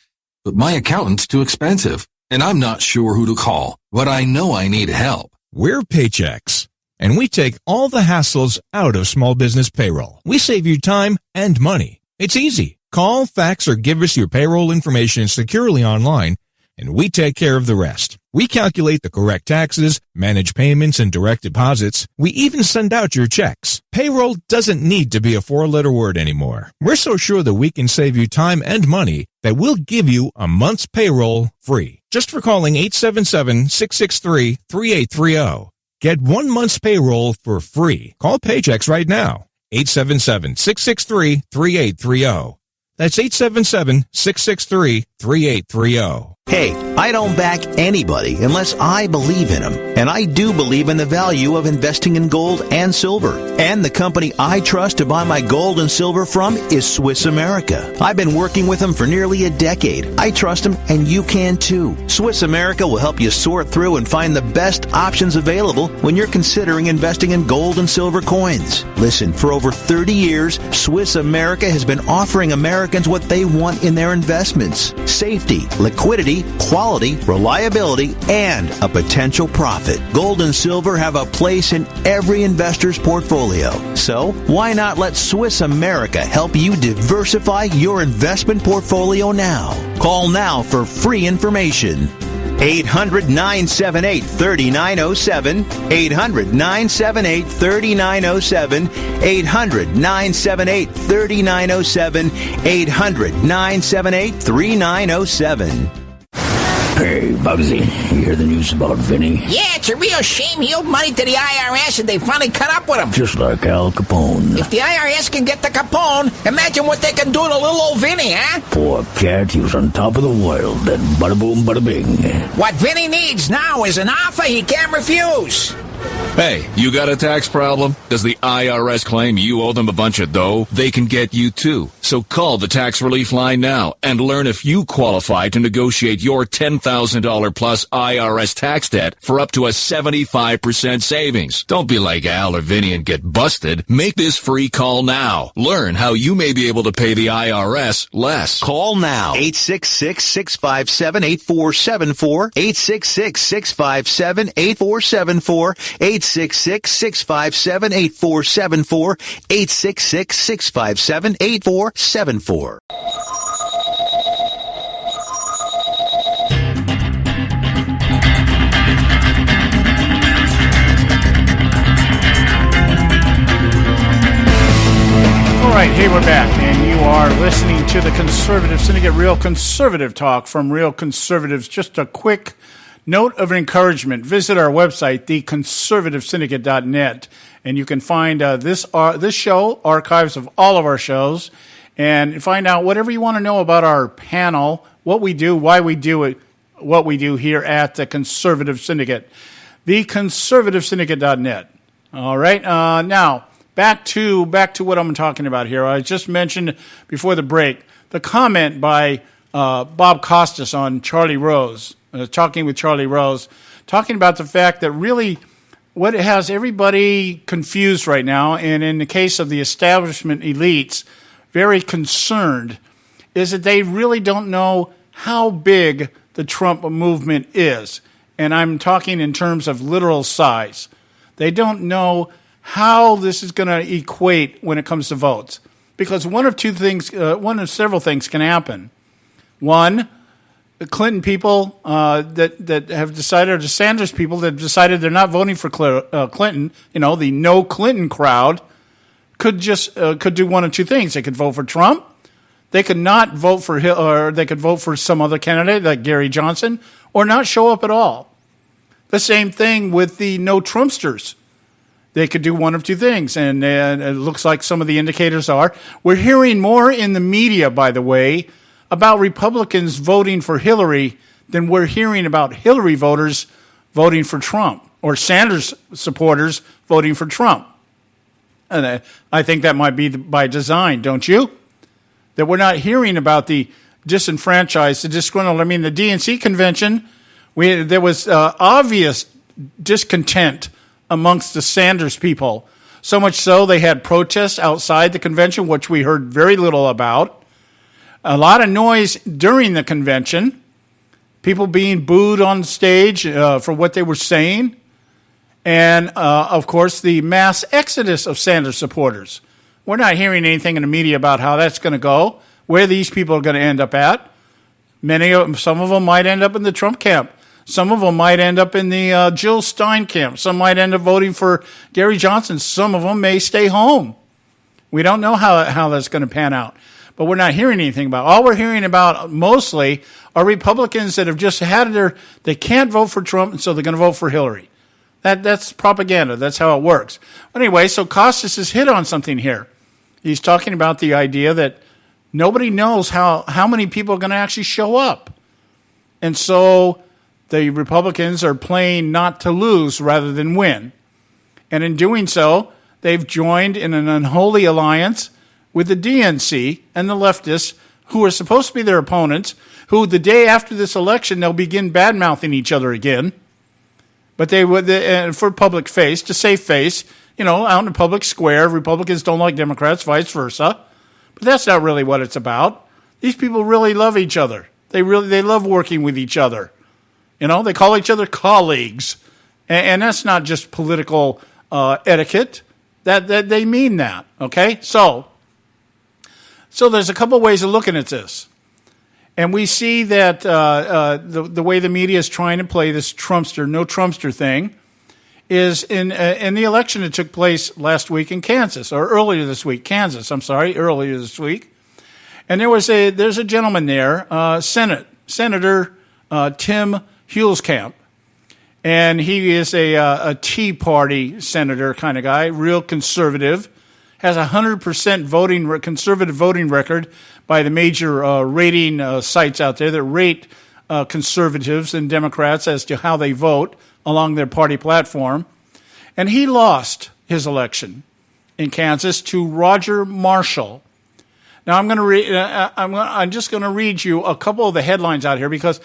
But my accountant's too expensive, and I'm not sure who to call, but I know I need help. We're Paychex, and we take all the hassles out of small business payroll. We save you time and money. It's easy. Call, fax, or give us your payroll information securely online, and we take care of the rest. We calculate the correct taxes, manage payments and direct deposits. We even send out your checks. Payroll doesn't need to be a 4-letter word anymore. We're so sure that we can save you time and money that we'll give you a month's payroll free. Just for calling 877-663-3830. Get 1 month's payroll for free. Call Paychex right now. 877-663-3830. That's 877-663-3830. Hey, I don't back anybody unless I believe in them. And I do believe in the value of investing in gold and silver. And the company I trust to buy my gold and silver from is Swiss America. I've been working with them for nearly a decade. I trust them, and you can too. Swiss America will help you sort through and find the best options available when you're considering investing in gold and silver coins. Listen, for over 30 years, Swiss America has been offering Americans what they want in their investments. safety, liquidity, quality, reliability, and a potential profit. Gold and silver have a place in every investor's portfolio. So why not let Swiss America help you diversify your investment portfolio now? Call now for free information. 800-978-3907, 800-978-3907, 800-978-3907, 800-978-3907. Hey, Bugsy, you hear the news about Vinny? Yeah, it's a real shame he owed money to the IRS and they finally caught up with him. Just like Al Capone. If the IRS can get to Capone, imagine what they can do to little old Vinny, huh? Poor cat, he was on top of the world, then bada boom, bada bing. What Vinny needs now is an offer he can't refuse. Hey, you got a tax problem? Does the IRS claim you owe them a bunch of dough? They can get you too. So call the tax relief line now and learn if you qualify to negotiate your $10,000 plus IRS tax debt for up to a 75% savings. Don't be like Al or Vinny and get busted. Make this free call now. Learn how you may be able to pay the IRS less. Call now. 866-657-8474. 866-657-8474. 866-657-8474. 866-657-8474. All right, hey, we're back, and you are listening to the Conservative Syndicate, Real Conservative Talk from Real Conservatives. Just a quick note of encouragement. Visit our website, theconservativesyndicate.net, and you can find this show, archives of all of our shows, and find out whatever you want to know about our panel, what we do, why we do it, what we do here at the Conservative Syndicate. Theconservativesyndicate.net. All right, now back to what I'm talking about here. I just mentioned before the break the comment by Bob Costas on Charlie Rose. Talking with Charlie Rose, talking about the fact that really what has everybody confused right now, and in the case of the establishment elites, very concerned, is that they really don't know how big the Trump movement is. And I'm talking in terms of literal size. They don't know how this is going to equate when it comes to votes. Because one of several things can happen. One, the Clinton people that have decided, or the Sanders people that have decided they're not voting for Clinton, the no Clinton crowd, could do one of two things. They could vote for Trump. They could not vote for or they could vote for some other candidate like Gary Johnson, or not show up at all. The same thing with the no Trumpsters. They could do one of two things, and it looks like some of the indicators are. We're hearing more in the media, by the way, about Republicans voting for Hillary than we're hearing about Hillary voters voting for Trump, or Sanders supporters voting for Trump. And I think that might be by design, don't you? That we're not hearing about the disenfranchised, the disgruntled. I mean, the DNC convention, there was obvious discontent amongst the Sanders people. So much so they had protests outside the convention, which we heard very little about. A lot of noise during the convention, people being booed on stage for what they were saying, and, of course, the mass exodus of Sanders supporters. We're not hearing anything in the media about how that's going to go, where these people are going to end up at. Some of them might end up in the Trump camp. Some of them might end up in the Jill Stein camp. Some might end up voting for Gary Johnson. Some of them may stay home. We don't know how that's going to pan out. But we're not hearing anything about. All we're hearing about mostly are Republicans that have just had they can't vote for Trump, and so they're going to vote for Hillary. That's propaganda. That's how it works. But anyway, so Costas has hit on something here. He's talking about the idea that nobody knows how many people are going to actually show up. And so the Republicans are playing not to lose rather than win. And in doing so, they've joined in an unholy alliance with the DNC and the leftists, who are supposed to be their opponents, who the day after this election, they'll begin bad-mouthing each other again. But they would, for public face, to save face, out in the public square, Republicans don't like Democrats, vice versa. But that's not really what it's about. These people really love each other. They love working with each other. They call each other colleagues. And that's not just political etiquette. That they mean that, okay? So there's a couple ways of looking at this. And we see that the way the media is trying to play this Trumpster, no Trumpster thing, is in the election that took place last week in Kansas, or earlier this week, earlier this week. And there's a gentleman there, Senator Tim Huelskamp, and he is a Tea Party senator kind of guy, real conservative, has 100% conservative voting record by the major rating sites out there that rate conservatives and Democrats as to how they vote along their party platform. And he lost his election in Kansas to Roger Marshall. Now I'm just going to read you a couple of the headlines out here, because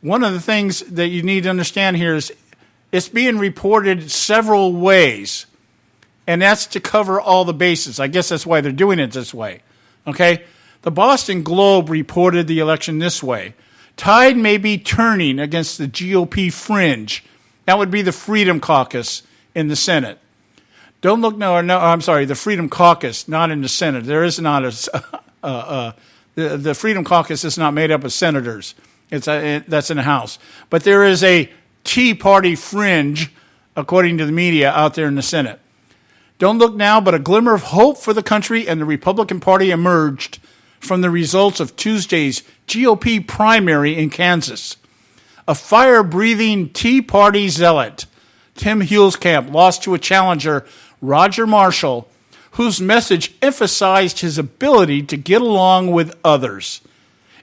one of the things that you need to understand here is it's being reported several ways, and that's to cover all the bases. I guess that's why they're doing it this way. Okay? The Boston Globe reported the election this way. Tide may be turning against the GOP fringe. That would be the Freedom Caucus in the Senate. The Freedom Caucus, not in the Senate. There is not the Freedom Caucus is not made up of senators. That's in the House. But there is a Tea Party fringe, according to the media, out there in the Senate. Don't look now, but a glimmer of hope for the country and the Republican Party emerged from the results of Tuesday's GOP primary in Kansas. A fire-breathing Tea Party zealot, Tim Huelskamp, lost to a challenger, Roger Marshall, whose message emphasized his ability to get along with others.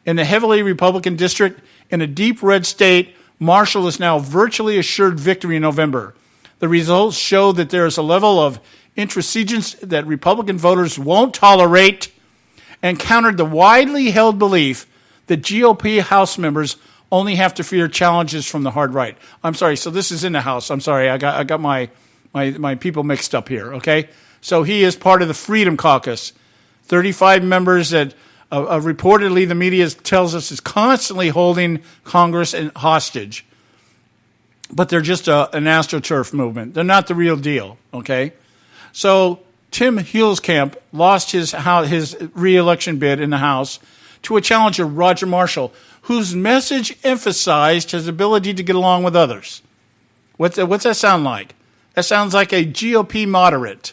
In the heavily Republican district, in a deep red state, Marshall is now virtually assured victory in November. The results show that there is a level of intransigence that Republican voters won't tolerate, and countered the widely held belief that GOP House members only have to fear challenges from the hard right. I'm sorry, so this is in the House. I'm sorry, I got my people mixed up here, okay? So he is part of the Freedom Caucus. 35 members that reportedly the media tells us is constantly holding Congress hostage. But they're just an AstroTurf movement. They're not the real deal, okay? So Tim Huelskamp lost his re-election bid in the House to a challenger, Roger Marshall, whose message emphasized his ability to get along with others. What's that sound like? That sounds like a GOP moderate.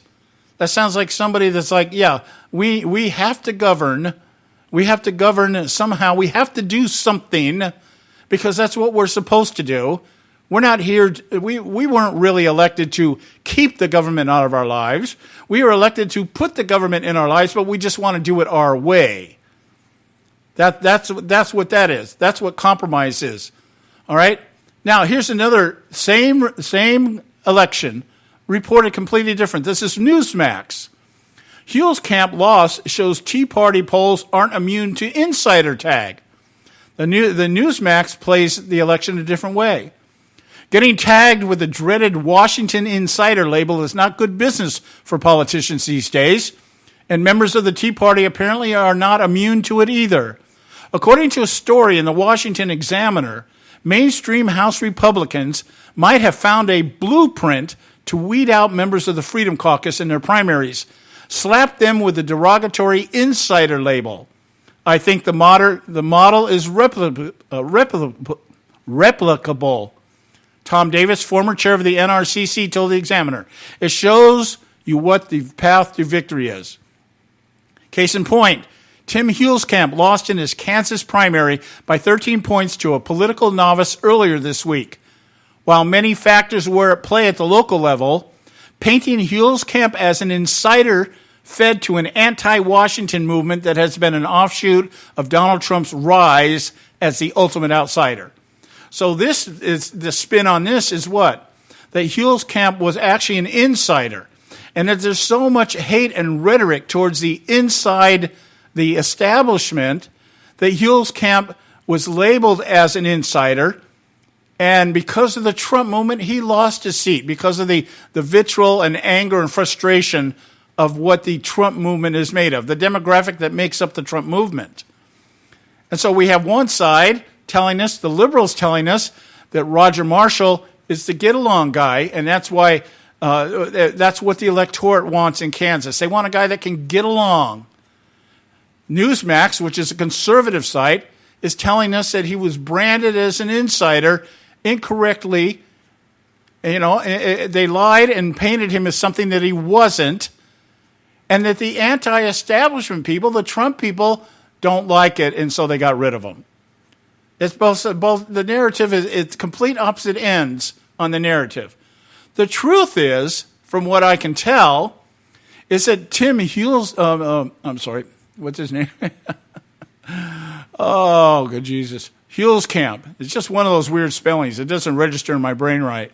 That sounds like somebody that's like, yeah, we have to govern. We have to govern somehow. We have to do something because that's what we're supposed to do. We're not here. We weren't really elected to keep the government out of our lives. We were elected to put the government in our lives, but we just want to do it our way. That's what that is. That's what compromise is. All right? Now, here's another same election reported completely different. This is Newsmax. Huelskamp loss shows Tea Party polls aren't immune to insider tag. The Newsmax plays the election a different way. Getting tagged with the dreaded Washington Insider label is not good business for politicians these days, and members of the Tea Party apparently are not immune to it either. According to a story in the Washington Examiner, mainstream House Republicans might have found a blueprint to weed out members of the Freedom Caucus in their primaries, slapped them with the derogatory insider label. I think the model is replicable. Tom Davis, former chair of the NRCC, told the Examiner, it shows you what the path to victory is. Case in point, Tim Huelskamp lost in his Kansas primary by 13 points to a political novice earlier this week. While many factors were at play at the local level, painting Huelskamp as an insider fed to an anti-Washington movement that has been an offshoot of Donald Trump's rise as the ultimate outsider. So this is the spin on this is what? That Huelskamp was actually an insider, and that there's so much hate and rhetoric towards the inside the establishment that Huelskamp was labeled as an insider, and because of the Trump movement, he lost his seat because of the vitriol and anger and frustration of what the Trump movement is made of, the demographic that makes up the Trump movement. And so we have one side telling us, the liberals telling us, that Roger Marshall is the get-along guy, and that's why that's what the electorate wants in Kansas. They want a guy that can get along. Newsmax, which is a conservative site, is telling us that he was branded as an insider incorrectly. You know, they lied and painted him as something that he wasn't, and that the anti-establishment people, the Trump people, don't like it, and so they got rid of him. It's both the narrative is it's complete opposite ends on the narrative. The truth is, from what I can tell, is that Tim Hughes, I'm sorry, what's his name? Oh, good Jesus. Huelskamp. It's just one of those weird spellings. It doesn't register in my brain right.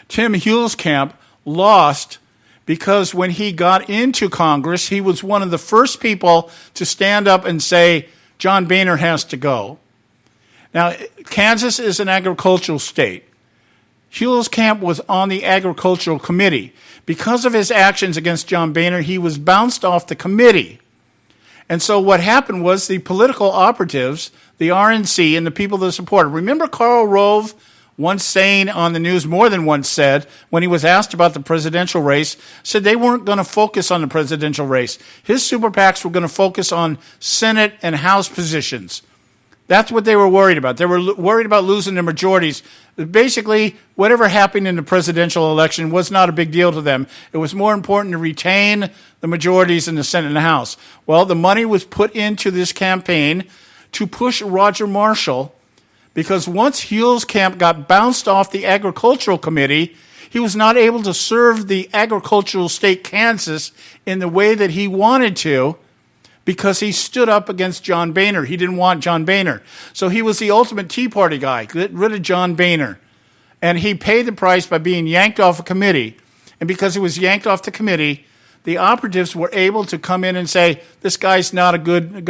Tim Huelskamp lost because when he got into Congress, he was one of the first people to stand up and say, John Boehner has to go. Now, Kansas is an agricultural state. Huelskamp was on the agricultural committee. Because of his actions against John Boehner, he was bounced off the committee. And so what happened was the political operatives, the RNC, and the people that supported. Remember Karl Rove once saying on the news, more than once said, when he was asked about the presidential race, said they weren't going to focus on the presidential race. His super PACs were going to focus on Senate and House positions. That's what they were worried about. They were worried about losing their majorities. Basically, whatever happened in the presidential election was not a big deal to them. It was more important to retain the majorities in the Senate and the House. Well, the money was put into this campaign to push Roger Marshall, because once Huelskamp got bounced off the agricultural committee, he was not able to serve the agricultural state Kansas in the way that he wanted to, because he stood up against John Boehner. He didn't want John Boehner. So he was the ultimate Tea Party guy, get rid of John Boehner. And he paid the price by being yanked off a committee. And because he was yanked off the committee, the operatives were able to come in and say, this guy's not a good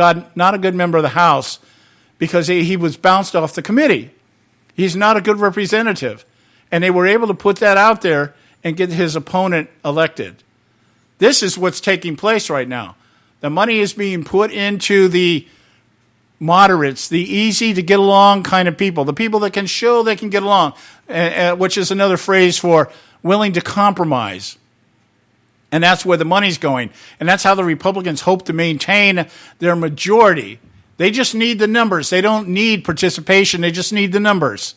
member of the House, because he was bounced off the committee. He's not a good representative. And they were able to put that out there and get his opponent elected. This is what's taking place right now. The money is being put into the moderates, the easy to get along kind of people, the people that can show they can get along, which is another phrase for willing to compromise. And that's where the money's going. And that's how the Republicans hope to maintain their majority. They just need the numbers. They don't need participation. They just need the numbers.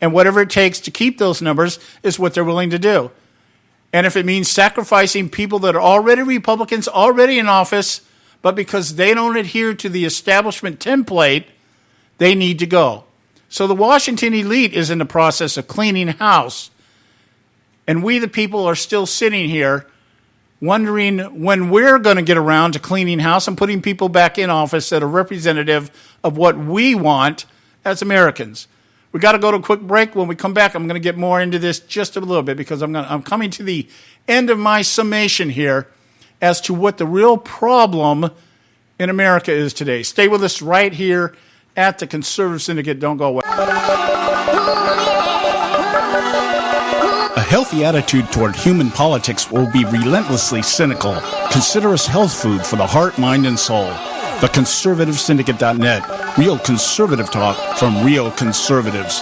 And whatever it takes to keep those numbers is what they're willing to do. And if it means sacrificing people that are already Republicans, already in office, but because they don't adhere to the establishment template, they need to go. So the Washington elite is in the process of cleaning house. And we, the people, are still sitting here wondering when we're going to get around to cleaning house and putting people back in office that are representative of what we want as Americans. We got to go to a quick break. When we come back, I'm going to get more into this just a little bit, because I'm coming to the end of my summation here as to what the real problem in America is today. Stay with us right here at the Conservative Syndicate. Don't go away. A healthy attitude toward human politics will be relentlessly cynical. Consider us health food for the heart, mind, and soul. TheConservativeSyndicate.net. Real conservative talk from real conservatives.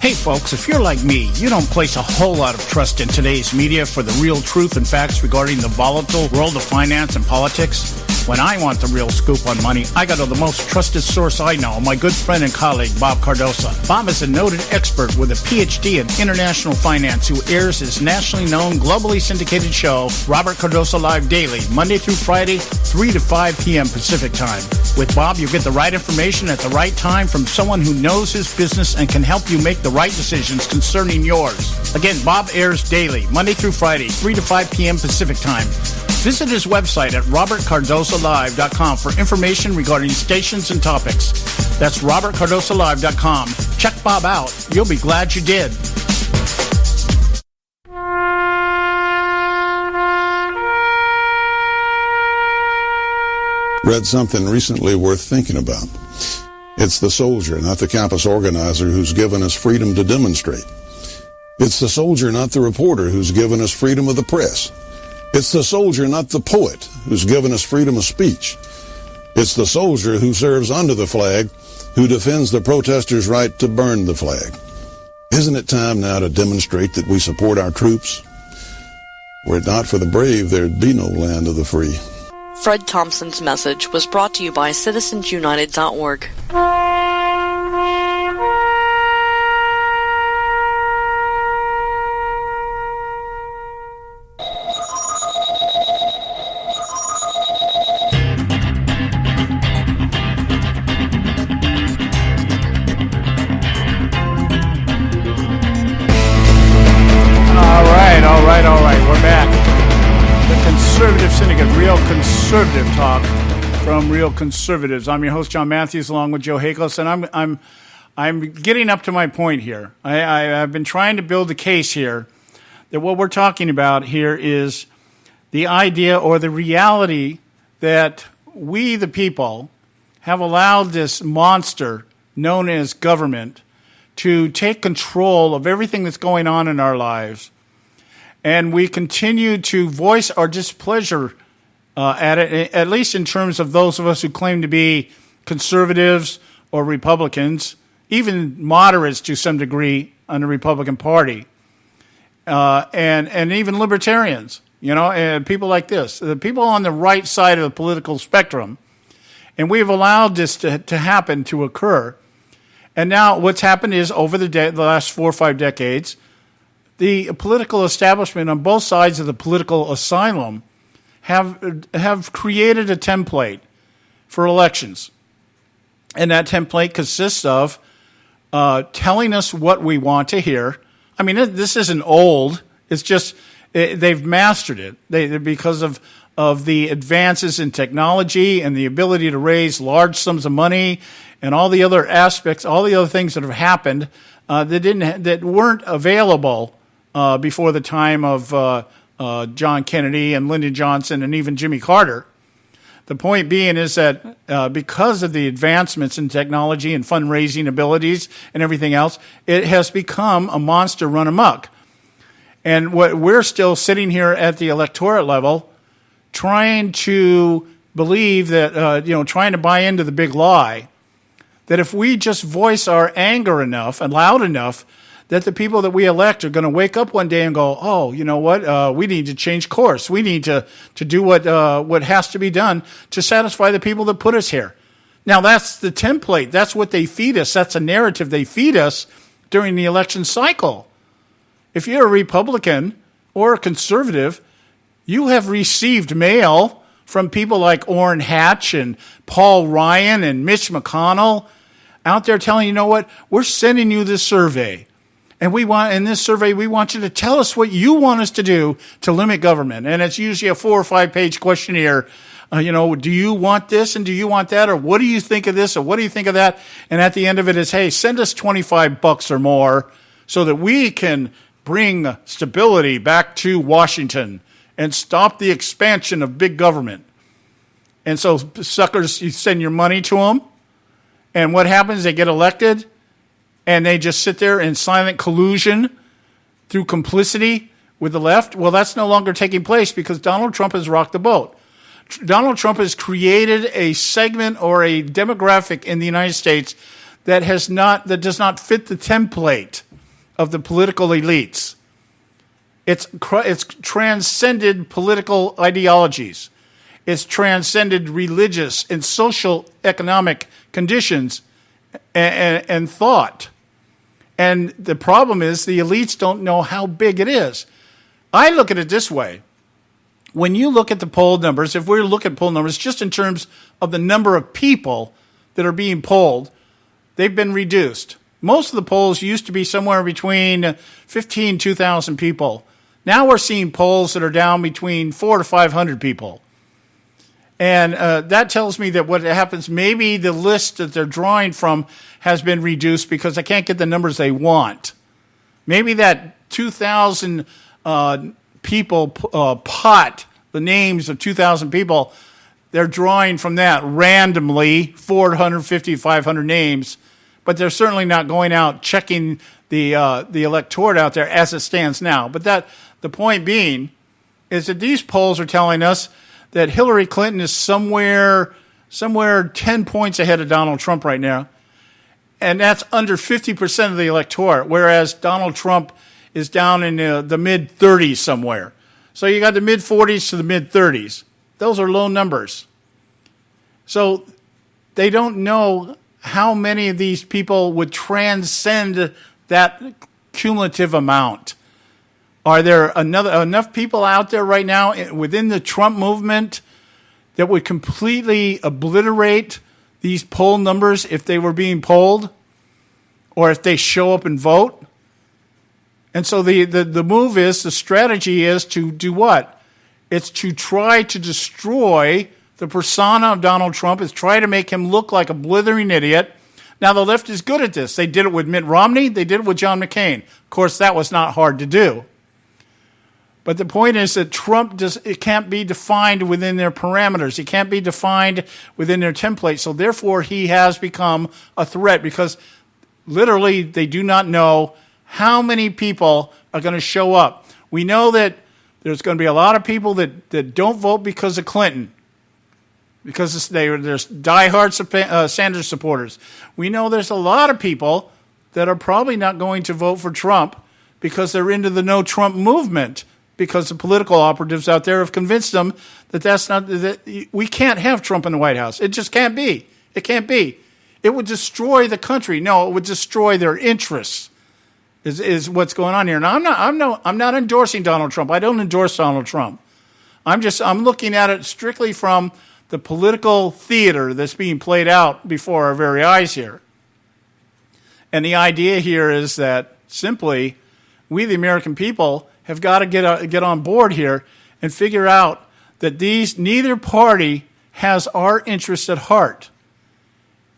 Hey folks, if you're like me, you don't place a whole lot of trust in today's media for the real truth and facts regarding the volatile world of finance and politics. When I want the real scoop on money, I go to the most trusted source I know, my good friend and colleague, Bob Cardoso. Bob is a noted expert with a PhD in international finance who airs his nationally known, globally syndicated show, Robert Cardoso Live Daily, Monday through Friday, 3 to 5 p.m. Pacific Time. With Bob, you get the right information at the right time from someone who knows his business and can help you make the right decisions concerning yours. Again, Bob airs daily, Monday through Friday, 3 to 5 p.m. Pacific Time. Visit his website at robertcardosolive.com for information regarding stations and topics. That's robertcardosolive.com. Check Bob out. You'll be glad you did. Read something recently worth thinking about. It's the soldier, not the campus organizer, who's given us freedom to demonstrate. It's the soldier, not the reporter, who's given us freedom of the press. It's the soldier, not the poet, who's given us freedom of speech. It's the soldier who serves under the flag, who defends the protesters' right to burn the flag. Isn't it time now to demonstrate that we support our troops? Were it not for the brave, there'd be no land of the free. Fred Thompson's message was brought to you by citizensunited.org. All right. We're back. The Conservative Syndicate, real conservative talk from real conservatives. I'm your host, John Matthews, along with Joe Hakos, and I'm getting up to my point here. I've been trying to build a case here that what we're talking about here is the idea or the reality that we, the people, have allowed this monster known as government to take control of everything that's going on in our lives. And we continue to voice our displeasure at it, at least in terms of those of us who claim to be conservatives or Republicans, even moderates to some degree on the Republican Party, and even libertarians, and people like this, the people on the right side of the political spectrum. And we've allowed this to happen, to occur. And now what's happened is over the last 4 or 5 decades, the political establishment on both sides of the political asylum have created a template for elections. And that template consists of telling us what we want to hear. I mean, this isn't old. It's just they've mastered it because of the advances in technology and the ability to raise large sums of money and all the other aspects, all the other things that have happened that weren't available before the time of John Kennedy and Lyndon Johnson and even Jimmy Carter. The point being is that because of the advancements in technology and fundraising abilities and everything else, it has become a monster run amok. And what we're still sitting here at the electorate level trying to believe that, trying to buy into the big lie, that if we just voice our anger enough and loud enough, that the people that we elect are going to wake up one day and go, oh, you know what, we need to change course. We need to do what has to be done to satisfy the people that put us here. Now, that's the template. That's what they feed us. That's a narrative they feed us during the election cycle. If you're a Republican or a conservative, you have received mail from people like Orrin Hatch and Paul Ryan and Mitch McConnell out there telling you know what, we're sending you this survey. And in this survey, we want you to tell us what you want us to do to limit government. And it's usually a 4 or 5 page questionnaire. Do you want this and do you want that? Or what do you think of this or what do you think of that? And at the end of it is, hey, send us $25 or more so that we can bring stability back to Washington and stop the expansion of big government. And so suckers, you send your money to them. And what happens? They get elected. And they just sit there in silent collusion through complicity with the left. Well, that's no longer taking place because Donald Trump has rocked the boat. Donald Trump has created a segment or a demographic in the United States that does not fit the template of the political elites. It's transcended political ideologies. It's transcended religious and social economic conditions and thought. And the problem is the elites don't know how big it is. I look at it this way. When you look at the poll numbers, if we look at poll numbers just in terms of the number of people that are being polled, they've been reduced. Most of the polls used to be somewhere between 15 and 2,000 people. Now we're seeing polls that are down between 400 to 500 people. And that tells me that what happens, maybe the list that they're drawing from has been reduced because they can't get the numbers they want. Maybe that 2,000 people pot, the names of 2,000 people, they're drawing from that randomly, 450, 500 names, but they're certainly not going out checking the electorate out there as it stands now. But the point being is that these polls are telling us that Hillary Clinton is somewhere 10 points ahead of Donald Trump right now. And that's under 50% of the electorate, whereas Donald Trump is down in the mid-30s somewhere. So you got the mid-40s to the mid-30s. Those are low numbers. So they don't know how many of these people would transcend that cumulative amount. Are there enough people out there right now within the Trump movement that would completely obliterate these poll numbers if they were being polled or if they show up and vote? And so the strategy is to do what? It's to try to destroy the persona of Donald Trump. It's try to make him look like a blithering idiot. Now, the left is good at this. They did it with Mitt Romney. They did it with John McCain. Of course, that was not hard to do. But the point is that Trump it can't be defined within their parameters. He can't be defined within their template. So therefore, he has become a threat because literally they do not know how many people are going to show up. We know that there's going to be a lot of people that don't vote because of Clinton, because there's diehard Sanders supporters. We know there's a lot of people that are probably not going to vote for Trump because they're into the no Trump movement, because the political operatives out there have convinced them that we can't have Trump in the White House. It just can't be. It can't be. It would destroy the country. No, it would destroy their interests. Is what's going on here. Now I'm not endorsing Donald Trump. I don't endorse Donald Trump. I'm looking at it strictly from the political theater that's being played out before our very eyes here. And the idea here is that simply we, the American people, have got to get on board here and figure out that neither party has our interests at heart.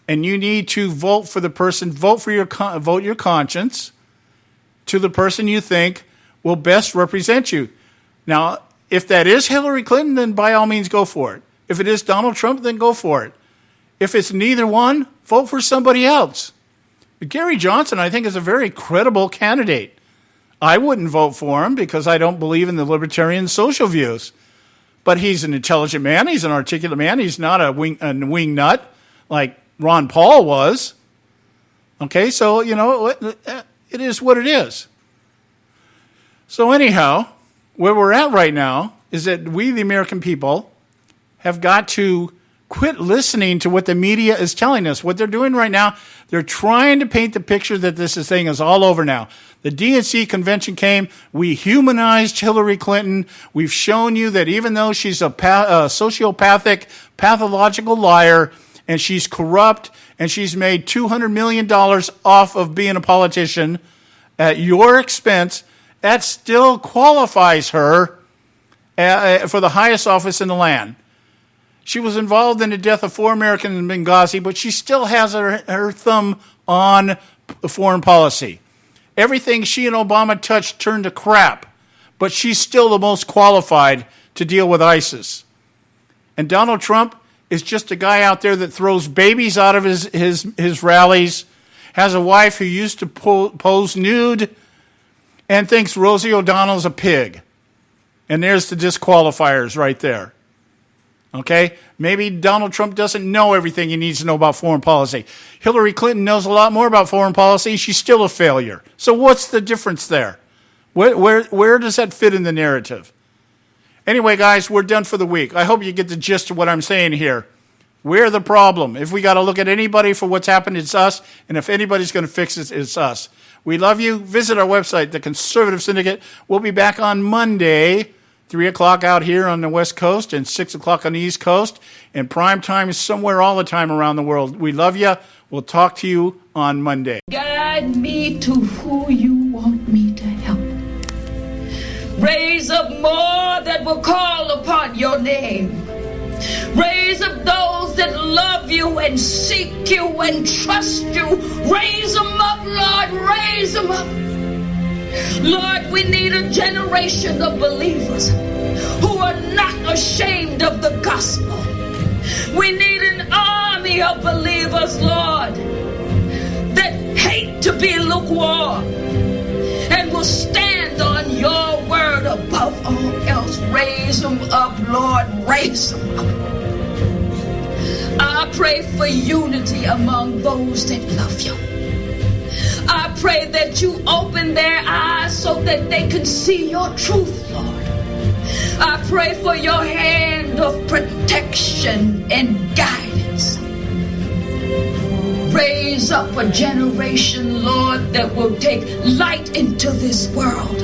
And you need to vote for the person, vote your conscience to the person you think will best represent you. Now, if that is Hillary Clinton, then by all means go for it. If it is Donald Trump, then go for it. If it's neither one, vote for somebody else. But Gary Johnson, I think, is a very credible candidate. I wouldn't vote for him because I don't believe in the libertarian social views. But he's an intelligent man. He's an articulate man. He's not a wing nut like Ron Paul was. Okay, so, it is what it is. So anyhow, where we're at right now is that we, the American people, have got to quit listening to what the media is telling us. What they're doing right now, they're trying to paint the picture that this thing is all over now. The DNC convention came. We humanized Hillary Clinton. We've shown you that even though she's a sociopathic, pathological liar, and she's corrupt, and she's made $200 million off of being a politician at your expense, that still qualifies her for the highest office in the land. She was involved in the death of 4 Americans in Benghazi, but she still has her thumb on foreign policy. Everything she and Obama touched turned to crap, but she's still the most qualified to deal with ISIS. And Donald Trump is just a guy out there that throws babies out of his rallies, has a wife who used to pose nude, and thinks Rosie O'Donnell's a pig. And there's the disqualifiers right there. Okay? Maybe Donald Trump doesn't know everything he needs to know about foreign policy. Hillary Clinton knows a lot more about foreign policy. She's still a failure. So what's the difference there? Where does that fit in the narrative? Anyway, guys, we're done for the week. I hope you get the gist of what I'm saying here. We're the problem. If we got to look at anybody for what's happened, it's us. And if anybody's going to fix it, it's us. We love you. Visit our website, the Conservative Syndicate. We'll be back on Monday, 3 o'clock out here on the West Coast and 6 o'clock on the East Coast. And prime time is somewhere all the time around the world. We love you. We'll talk to you on Monday. Guide me to who you want me to help. Raise up more that will call upon your name. Raise up those that love you and seek you and trust you. Raise them up, Lord. Raise them up. Lord, we need a generation of believers who are not ashamed of the gospel. We need an army of believers, Lord, that hate to be lukewarm and will stand on your word above all else. Raise them up, Lord, raise them up. I pray for unity among those that love you. I pray that you open their eyes so that they can see your truth, Lord. I pray for your hand of protection and guidance. Raise up a generation, Lord, that will take light into this world,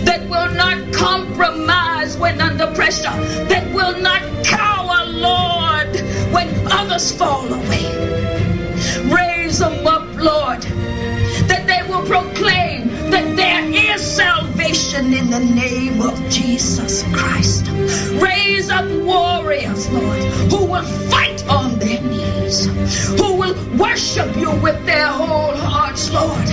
that will not compromise when under pressure, that will not cower, Lord, when others fall away. Raise them up, Lord, that they will proclaim that there is salvation in the name of Jesus Christ. Raise up warriors, Lord, who will fight on their knees, who will worship you with their whole hearts, Lord.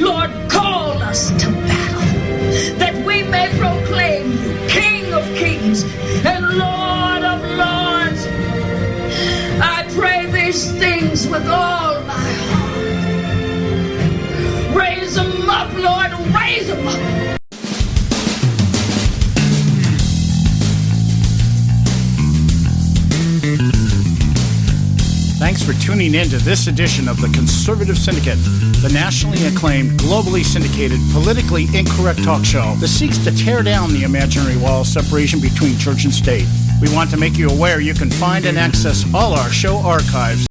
Lord, call us to battle, that we may proclaim you King of Kings and Lord of Lords. I pray these things with all my heart. Raise them up, Lord, raise them up. Thanks for tuning in to this edition of the Conservative Syndicate, the nationally acclaimed, globally syndicated, politically incorrect talk show that seeks to tear down the imaginary wall of separation between church and state. We want to make you aware you can find and access all our show archives